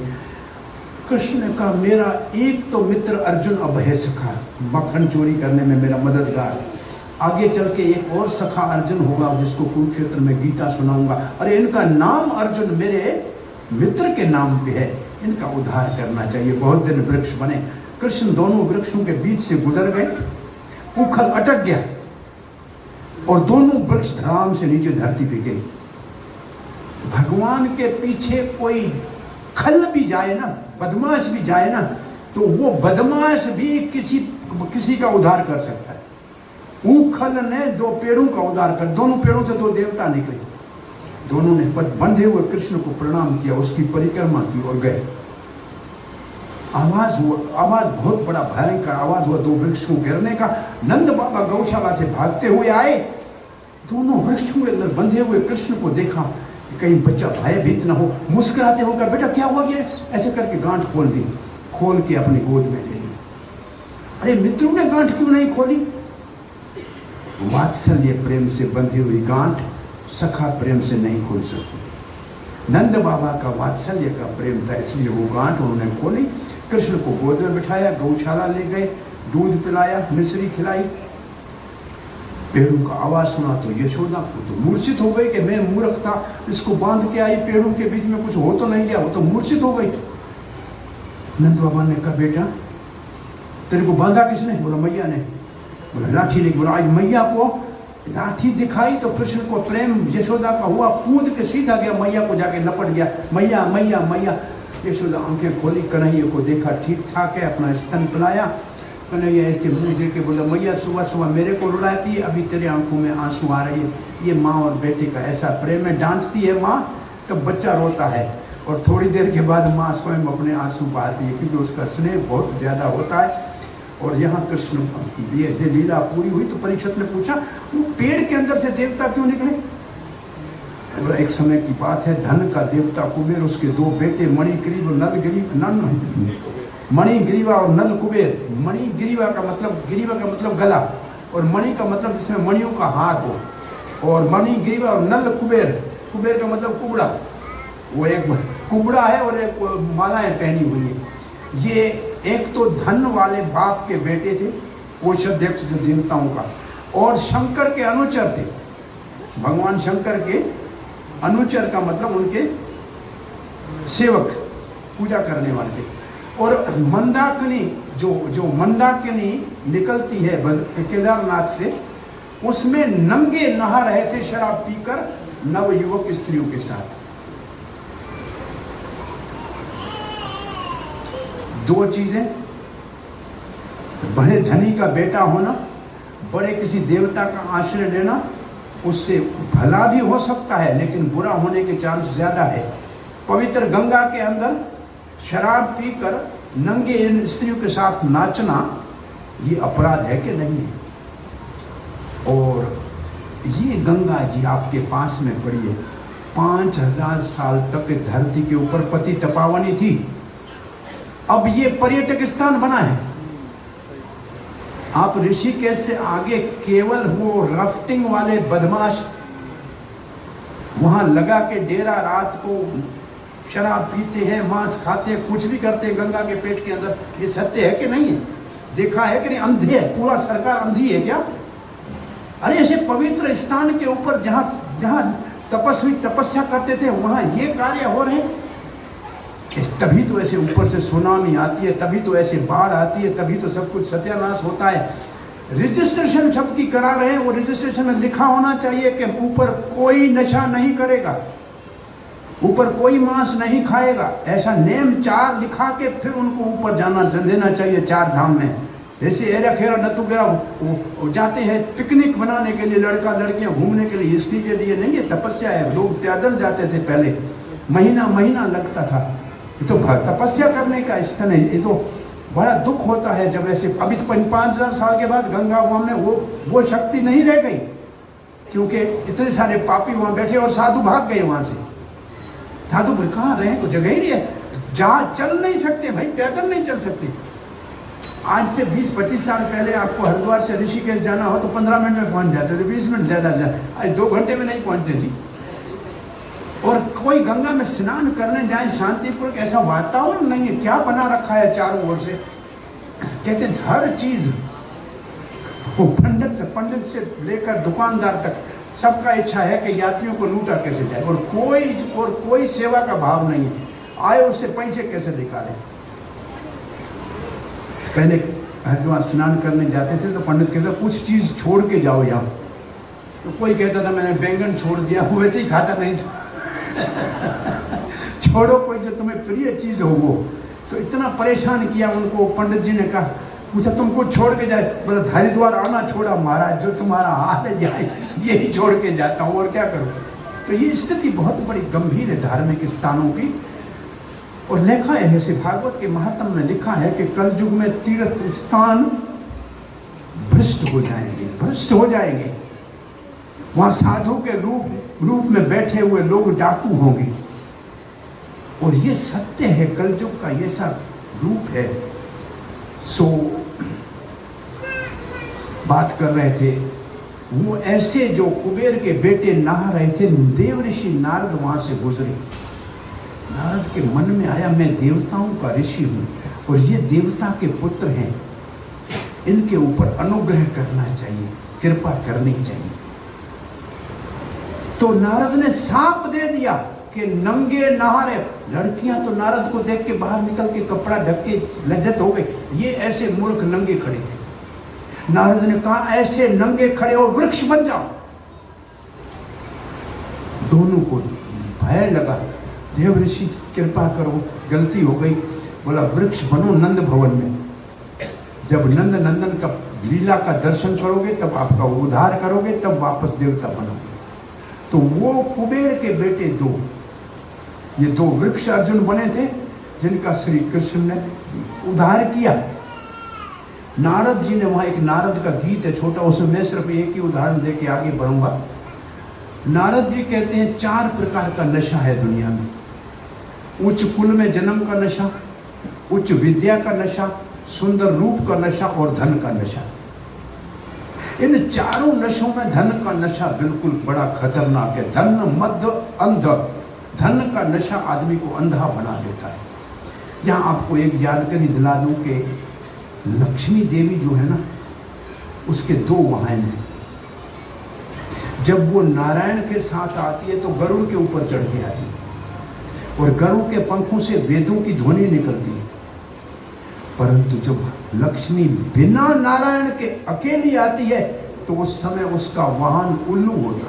कृष्ण का मेरा एक तो मित्र अर्जुन अब है सखा, मक्खन चोरी करने में मेरा मददगार। आगे चल के एक और सखा अर्जुन होगा जिसको कुरुक्षेत्र में गीता सुनाऊंगा। अरे इनका नाम अर्जुन मेरे मित्र के नाम पे है, इनका उद्धार करना चाहिए। बहुत दिन वृक्ष बने। कृष्ण दोनों वृक्षों के बीच से गुजर गए, उखल अटक गया और दोनों वृक्ष धड़ाम से नीचे धरती पे गिरे। भगवान के पीछे कोई खल भी जाए ना, बदमाश भी जाए ना, तो वो बदमाश भी किसी का उद्धार कर सकता है। उखल ने दो पेड़ों का उद्धार कर, दोनों पेड़ों से दो देवता निकले, दोनों ने पद बंधे हुए कृष्ण को प्रणाम किया, उसकी परिक्रमा की और गए। आवाज बहुत बड़ा भयंकर आवाज हुआ दो वृक्षों गिरने का। नंद बाबा गौशाला से भागते हुए आए, दोनों वृक्षों के अंदर बंधे हुए कृष्ण को देखा, कहीं बच्चा भयभीत न हो, मुस्कुराते होकर बेटा क्या हुआ, ये ऐसे करके गांठ खोल दी, खोल के अपनी गोद में ले ली। अरे मित्रों ने गांठ क्यों नहीं खोली? वात्सल्य प्रेम से बंधी हुई गांठ सखा प्रेम से नहीं खोल सकती। नंद बाबा का वात्सल्य का प्रेम था, इसलिए वो गांठ उन्होंने खोली, कृष्ण को गोद में बिठाया, गौशाला ले गए, दूध पिलाया, मिश्री खिलाई। पेड़ों का आवाज सुना तो यशोदा को तो मूर्छित हो गई कि मैं मूर्ख था, इसको बांध के आई, पेड़ों के बीच में कुछ हो तो नहीं गया, वो तो मूर्छित हो गई। नंद बाबा ने कहा बेटा तेरे को बांधा किसने? बोला मैया ने। बोला लाठी नहीं? बोला आज मैया को लाठी दिखाई तो कृष्ण को प्रेम यशोदा का हुआ, कूद के सीधा गया, मैया को जाके लपट गया, मैया मैया मैया। यशोदा आंखें खोली, कन्हैया को देखा ठीक ठाक है, अपना स्तन पिलाया। कन्हैया ऐसे मुंह दे के बोला मैया सुबह सुबह मेरे को रुलाती है, अभी तेरे आंखों में आंसू आ रही है। ये माँ और बेटे का ऐसा प्रेम है, डांटती है माँ तो बच्चा रोता है, और थोड़ी देर के बाद माँ स्वयं अपने आंसू बहाती है, क्योंकि उसका स्नेह बहुत ज़्यादा होता है। और यहाँ कृष्ण ये लीला पूरी हुई तो परीक्षित ने पूछा वो पेड़ के अंदर से देवता क्यों निकले? और एक समय की बात है, धन का देवता कुबेर, उसके दो बेटे मणिग्रीव मणिग्रीवा और नल कुबेर। मणिग्रीवा का मतलब गला, और मणि का मतलब जिसमें मणियों का हाथ हो, और मणिग्रीवा और नल कुबेर, कुबेर का मतलब कुबड़ा, वो एक कुबड़ा है और एक मालाएं पहनी हुई है। ये एक तो धन वाले बाप के बेटे थे, कोषाध्यक्ष जो देवताओं का, और शंकर के अनुचर थे। भगवान शंकर के अनुचर का मतलब उनके सेवक, पूजा करने वाले थे। और मंदाकिनी जो मंदाकिनी निकलती है केदारनाथ से, उसमें नंगे नहा रहे थे शराब पीकर नवयुवक स्त्रियों के साथ। दो चीजें, बड़े धनी का बेटा होना, बड़े किसी देवता का आश्रय लेना, उससे भला भी हो सकता है लेकिन बुरा होने के चांस ज्यादा है। पवित्र गंगा के अंदर शराब पीकर नंगे इन स्त्रियों के साथ नाचना ये अपराध है कि नहीं है? और ये गंगा जी आपके पास में पड़ी है, 5000 साल तक धरती के ऊपर पति तपावनी थी, अब ये पर्यटक स्थान बना है। आप ऋषिकेश से आगे केवल वो राफ्टिंग वाले बदमाश वहां लगा के डेरा, रात को शराब पीते हैं, मांस खाते हैं, कुछ भी करते हैं गंगा के पेट के अंदर। ये सत्य है कि नहीं है? देखा है कि नहीं? अंधे है, पूरा सरकार अंधी है क्या? अरे ऐसे पवित्र स्थान के ऊपर जहां जहां तपस्वी तपस्या करते थे वहां ये कार्य हो रहे हैं। तभी तो ऐसे ऊपर से सुनामी आती है, तभी तो ऐसे बाढ़ आती है, तभी तो सब कुछ सत्यानाश होता है। रजिस्ट्रेशन सबकी करा रहे हैं, वो रजिस्ट्रेशन में लिखा होना चाहिए कि ऊपर कोई नशा नहीं करेगा, ऊपर कोई मांस नहीं खाएगा, ऐसा नेम 4 लिखा के फिर उनको ऊपर जाना देना चाहिए 4 धाम में। जैसे एरा खेरा नतु गेरा जाते हैं पिकनिक मनाने के लिए, लड़का लड़कियां घूमने के लिए, हिस्ट्री के लिए नहीं, ये तपस्या है। लोग पैदल जाते थे पहले, महीना महीना लगता था। ये तो तपस्या करने का स्थल है। ये तो बड़ा दुख होता है जब ऐसे, अभी तो 5000 साल के बाद गंगा में वो शक्ति नहीं रह गई, क्योंकि इतने सारे पापी वहां बैठे और साधु भाग गए वहां से। साधु कहाँ रहे? तो जगह ही नहीं है, जहाँ चल नहीं सकते भाई, पैदल नहीं चल सकते। आज से 20-25 साल पहले आपको हरिद्वार से ऋषिकेश जाना हो तो 15 मिनट में पहुंच जाते थे, 20 मिनट ज्यादा, आज 2 घंटे में नहीं पहुंचते थी। और कोई गंगा में स्नान करने जाए शांतिपूर्वक, ऐसा वातावरण नहीं है। क्या बना रखा है चारों ओर से, कहते हर चीज, वो पंडित से लेकर दुकानदार तक सबका इच्छा है कि यात्रियों को लूटा कैसे जाए, और कोई सेवा का भाव नहीं है। आए उससे पैसे कैसे निकाले। पहले हरिद्वार स्नान करने जाते थे तो पंडित कहता कुछ चीज छोड़ के जाओ यहाँ। तो कोई कहता था मैंने बैंगन छोड़ दिया, वो वैसे ही खाता नहीं था। छोड़ो कोई जो तुम्हें प्रिय चीज हो वो। तो इतना परेशान किया उनको। पंडित जी ने कहा, पूछा तुम कुछ छोड़ के जाए? बोला हरिद्वार आना छोड़ा महाराज, जो तुम्हारा हाथ है जाए यही छोड़ के जाता हूँ, और क्या करूँ। तो ये स्थिति बहुत बड़ी गंभीर है धार्मिक स्थानों की। और लिखा है ऐसे भागवत के महात्म में लिखा है कि कलयुग में तीर्थ स्थान भ्रष्ट हो जाएंगे, भ्रष्ट हो जाएंगे। वहां साधु के रूप में बैठे हुए लोग डाकू होंगे। और ये सत्य है, कलयुग का ये सब रूप है। सो बात कर रहे थे, वो ऐसे जो कुबेर के बेटे नहा रहे थे, देवऋषि नारद वहां से गुजरे। नारद के मन में आया मैं देवताओं का ऋषि हूं और ये देवता के पुत्र हैं, इनके ऊपर अनुग्रह करना चाहिए, कृपा करनी चाहिए। तो नारद ने साप दे दिया कि नंगे नहा रहे। लड़कियां तो नारद को देख के बाहर निकल के कपड़ा ढक के लज्जत हो गई, ये ऐसे मूर्ख नंगे खड़े थे। नारद ने कहा ऐसे नंगे खड़े हो वृक्ष बन जाओ। दोनों को भय लगा, देव ऋषि कृपा करो, गलती हो गई। बोला वृक्ष बनो नंद भवन में, जब नंद नंदन का लीला का दर्शन करोगे तब आपका उद्धार करोगे, तब वापस देवता बनोगे। तो वो कुबेर के बेटे दो, ये दो वृक्ष अर्जुन बने थे जिनका श्री कृष्ण ने उद्धार किया। नारद जी ने वहां एक नारद का गीत है छोटा, उसमें मैं सिर्फ एक ही उदाहरण देके आगे बढ़ूंगा। नारद जी कहते हैं 4 प्रकार का नशा है दुनिया में। उच्च कुल में जन्म का नशा, उच्च विद्या का नशा, सुंदर रूप का नशा और धन का नशा। इन चारों नशों में धन का नशा बिल्कुल बड़ा खतरनाक है। धन मद अंध, धन का नशा आदमी को अंधा बना देता है। यहाँ आपको एक जानकारी दिला दूं कि लक्ष्मी देवी जो है ना, उसके 2 वाहन हैं। जब वो नारायण के साथ आती है तो गरुड़ के ऊपर चढ़ के आती है, और गरुड़ के पंखों से वेदों की ध्वनि निकलती है। परंतु जब लक्ष्मी बिना नारायण के अकेली आती है तो उस समय उसका वाहन उल्लू होता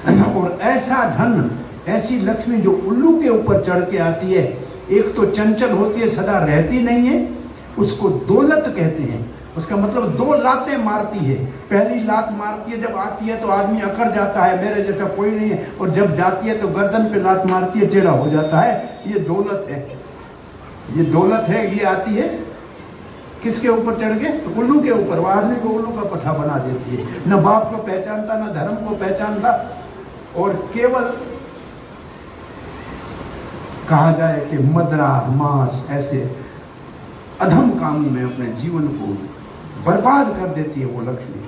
है। और ऐसा धन, ऐसी लक्ष्मी जो उल्लू के ऊपर चढ़ के आती है, एक तो चंचल होती है, सदा रहती नहीं है, उसको दौलत कहते हैं। उसका मतलब 2 लातें मारती है। पहली लात मारती है, जब आती है तो आदमी अकड़ जाता है, मेरे जैसा कोई नहीं है, और जब जाती है तो गर्दन पे लात मारती है, टेढ़ा हो जाता है। ये दौलत है, ये दौलत है। ये आती है किसके ऊपर चढ़ के? तो उल्लू के ऊपर। वो आदमी को उल्लू का पठा बना देती है, न बाप को पहचानता न धर्म को पहचानता, और केवल कहा जाए कि मदरा मांस ऐसे अधम कामों में अपने जीवन को बर्बाद कर देती है वो लक्ष्मी।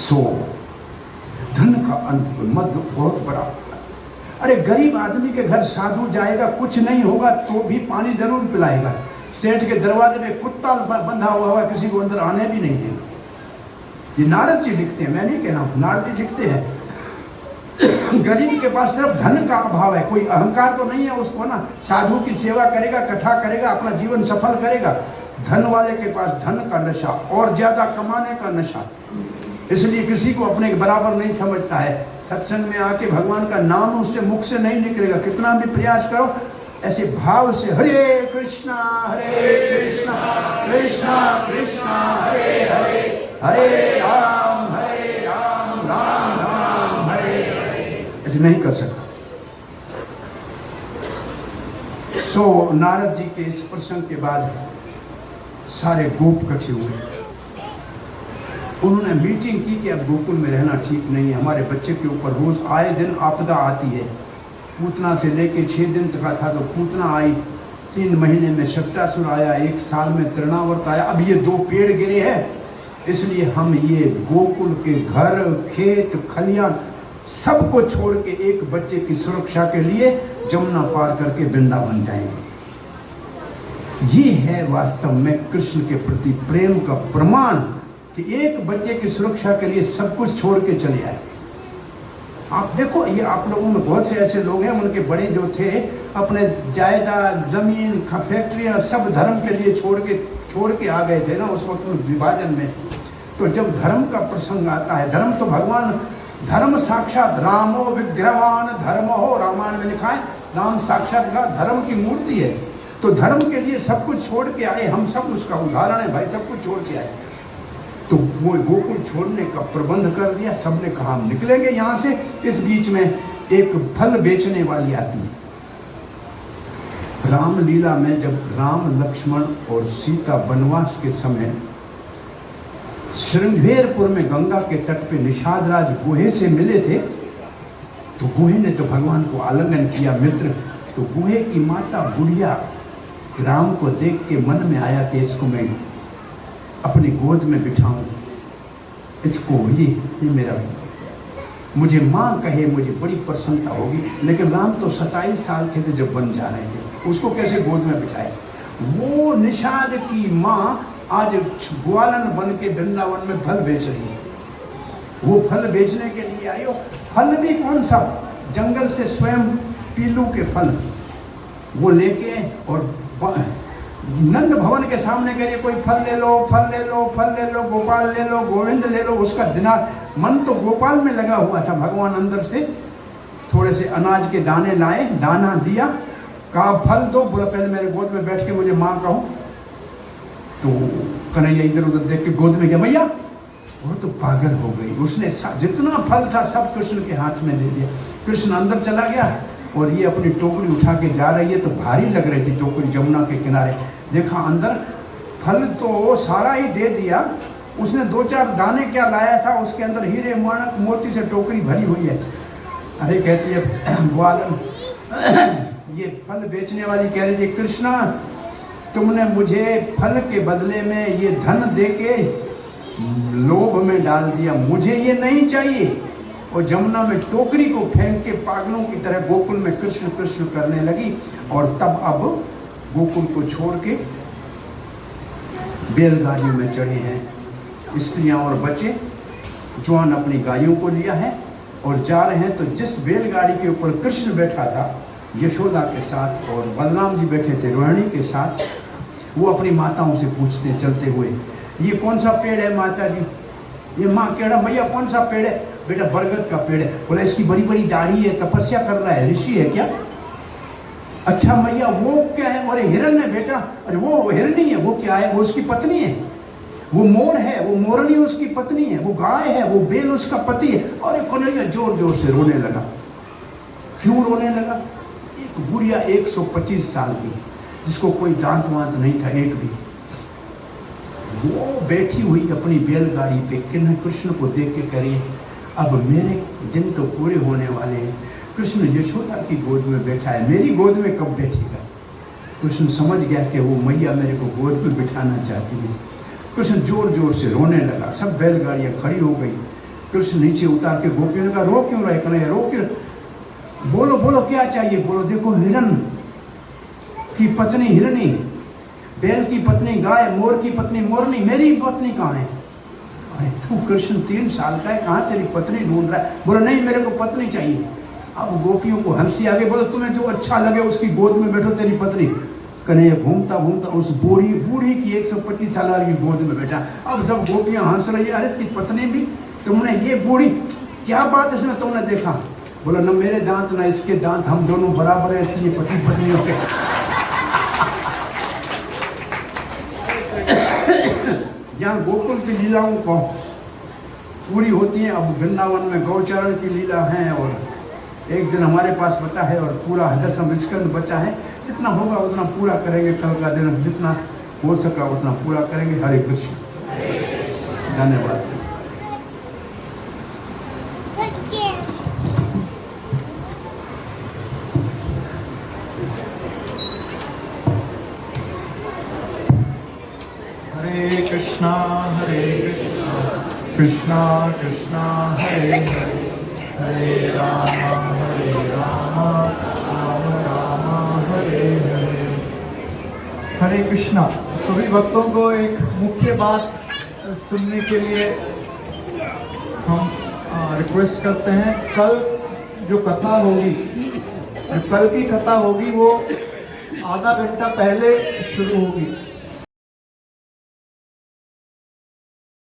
सो धन का अंत मद बहुत बड़ा। अरे गरीब आदमी के घर साधु जाएगा, कुछ नहीं होगा तो भी पानी जरूर पिलाएगा। सेठ के दरवाजे में कुत्ता बंधा हुआ किसी को अंदर आने भी नहीं देगा। ये नारद जी लिखते हैं, मैं नहीं कह रहा हूं, नारद जी लिखते हैं। गरीब के पास सिर्फ धन का अभाव है, कोई अहंकार तो नहीं है उसको ना। साधु की सेवा करेगा, कथा करेगा, अपना जीवन सफल करेगा। धन वाले के पास धन का नशा और ज्यादा कमाने का नशा, इसलिए किसी को अपने बराबर नहीं समझता है। सत्संग में आके भगवान का नाम उससे मुख से नहीं निकलेगा, कितना भी प्रयास करो। ऐसे भाव से हरे कृष्णा कृष्णा कृष्णा हरे हरे, हरे राम राम राम हरे हरे, ऐसे नहीं कर सकता। सो नारद जी के इस प्रसंग के बाद सारे गोप इकट्ठे हुए। उन्होंने मीटिंग की कि अब गोकुल में रहना ठीक नहीं है, हमारे बच्चे के ऊपर रोज आए दिन आपदा आती है। पूतना से लेके 6 दिन तक था तो पूतना आई, 3 महीने में शक्टासुर आया, 1 साल में तृणावर्त आया। अब ये 2 पेड़ गिरे हैं, इसलिए हम ये गोकुल के घर खेत खलियान सबको छोड़ के एक बच्चे की सुरक्षा के लिए जमुना पार करके वृंदावन जाएंगे। ये है वास्तव में कृष्ण के प्रति प्रेम का प्रमाण कि एक बच्चे की सुरक्षा के लिए सब कुछ छोड़ के चले आए। आप देखो, ये आप लोगों में बहुत से ऐसे लोग हैं, उनके बड़े जो थे अपने जायदाद, जमीन, फैक्ट्रियां सब धर्म के लिए छोड़ के आ गए थे ना उस वक्त विभाजन में। तो जब धर्म का प्रसंग आता है, धर्म तो भगवान, धर्म साक्षात रामो विग्रहवान धर्म हो, रामायण में लिखा है राम साक्षात का धर्म की मूर्ति है। तो धर्म के लिए सब कुछ छोड़ के आए, हम सब उसका उदाहरण है भाई, सब कुछ छोड़ के आए। तो वो गोकुल छोड़ने का प्रबंध कर दिया, सबने कहा हम निकलेंगे यहाँ से। इस बीच में एक फल बेचने वाली आती है। रामलीला में जब राम, लक्ष्मण और सीता वनवास के समय श्रृंगेरपुर में गंगा के तट पे निषाद राज गुहे से मिले थे, तो गुहे ने तो भगवान को आलिंगन किया मित्र। तो गुहे की माता बुढ़िया राम को देख के मन में आया कि इसको मैं अपनी गोद में बिठाऊं, इसको ये मेरा, मुझे माँ कहे मुझे बड़ी प्रसन्नता होगी। लेकिन राम तो 27 साल के थे जब बन जा रहे थे, उसको कैसे गोद में बिठाए। वो निषाद की माँ आज ग्वालन बन के वृंदावन में फल बेच रही है। वो फल बेचने के लिए आई हो, फल भी कौन सा, जंगल से स्वयं पीलू के फल वो लेके, और नंद भवन के सामने करिए कोई फल ले लो, फल ले लो, फल ले लो, गोपाल ले लो, गोविंद ले लो। उसका दिमाग, मन तो गोपाल में लगा हुआ था। भगवान अंदर से थोड़े से अनाज के दाने लाए, दाना दिया, कहा फल दो, बोला पहले मेरे गोद में बैठ के मुझे माँ कहूँ। तो कन्हैया इधर उधर देख के गोद में गया, भैया वो तो पागल हो गई। उसने जितना फल था सब कृष्ण के हाथ में दे दिया। कृष्ण अंदर चला गया और ये अपनी टोकरी उठा के जा रही है, तो भारी लग रही थी टोकरी जमुना के किनारे। देखा अंदर फल तो सारा ही दे दिया, उसने 2-4 दाने क्या लाया था, उसके अंदर हीरे माणक मोती से टोकरी भरी हुई है। अरे कहती है ग्वालन, ये फल बेचने वाली कह रही थी, कृष्णा तुमने मुझे फल के बदले में ये धन देके लोभ में डाल दिया, मुझे ये नहीं चाहिए। और जमुना में टोकरी को फेंक के पागलों की तरह गोकुल में कृष्ण कृष्ण करने लगी। और तब अब गोकुल को छोड़ के बैलगाड़ियों में चढ़े हैं स्त्रियां और बच्चे। जवान अपनी गायों को लिया है और जा रहे हैं। तो जिस बैलगाड़ी के ऊपर कृष्ण बैठा था यशोदा के साथ और बलराम जी बैठे थे रोहिणी के साथ, वो अपनी माताओं से पूछते चलते हुए, ये कौन सा पेड़ है माता जी? ये माँ कह रहा, भैया कौन सा पेड़ है? बेटा बरगद का पेड़ है। बोला इसकी बड़ी बड़ी दाढ़ी है, तपस्या कर रहा है, ऋषि है क्या? अच्छा मैया वो क्या है? अरे हिरण है बेटा। अरे वो हिरणी है, वो क्या है? वो उसकी पत्नी है। वो मोर है, वो मोरनी उसकी पत्नी है। वो गाय है, वो बेल उसका पति है। अरे कन्हैया जोर जोर से रोने लगा। क्यों रोने लगा? एक बुढ़िया 125 साल की, जिसको कोई दांत वांत नहीं था एक भी, वो बैठी हुई अपनी बैलगाड़ी पे किन्ह कृष्ण को देख के करिए, अब मेरे दिन तो पूरे होने वाले हैं। कृष्ण यशोदा की गोद में बैठा है, मेरी गोद में कब बैठेगा? कृष्ण समझ गया कि वो मैया मेरे को गोद में बिठाना चाहती है। कृष्ण जोर जोर से रोने लगा। सब बैलगाड़ियाँ खड़ी हो गई। कृष्ण नीचे उतार के गोपियों ने कहा, रो क्यों रहे कन्हैया, रो क्यों? बोलो बोलो क्या चाहिए? बोलो देखो हिरण की पत्नी हिरणी, बैल की पत्नी गाय, मोर की पत्नी मोरनी, मेरी पत्नी कहाँ है? अरे तू कृष्ण 3 साल का है, कहाँ तेरी पत्नी ढूंढ रहा है? बोला नहीं मेरे को पत्नी चाहिए। अब गोपियों को हंसी आ गई। बोलो तुम्हें जो अच्छा लगे उसकी गोद में बैठो, तेरी पत्नी। कन्हैया घूमता घूमता उस बूढ़ी की 125 साल की गोद में बैठा। अब सब गोपियां हंस रही है, अरे तेरी पत्नी भी, तुमने ये बूढ़ी, क्या बात इसमें तुमने देखा? बोला न मेरे दांत ना इसके दांत, हम दोनों बराबर है, इसलिए पति पत्नी होके। यहाँ गोकुल की लीलाओं को पूरी होती है। अब वृंदावन में गौचरण की लीला है और एक दिन हमारे पास बचा है और पूरा 10 स्कंद बचा है। जितना होगा उतना पूरा करेंगे, कल का दिन जितना हो सका उतना पूरा करेंगे। हरे कृष्ण, धन्यवाद।
हरे कृष्णा कृष्णा कृष्णा हरे हरे, हरे राम राम राम हरे हरे। हरे कृष्णा। सभी भक्तों को एक मुख्य बात सुनने के लिए हम रिक्वेस्ट करते हैं। कल जो कथा होगी, जो कल की कथा होगी वो आधा घंटा पहले शुरू होगी।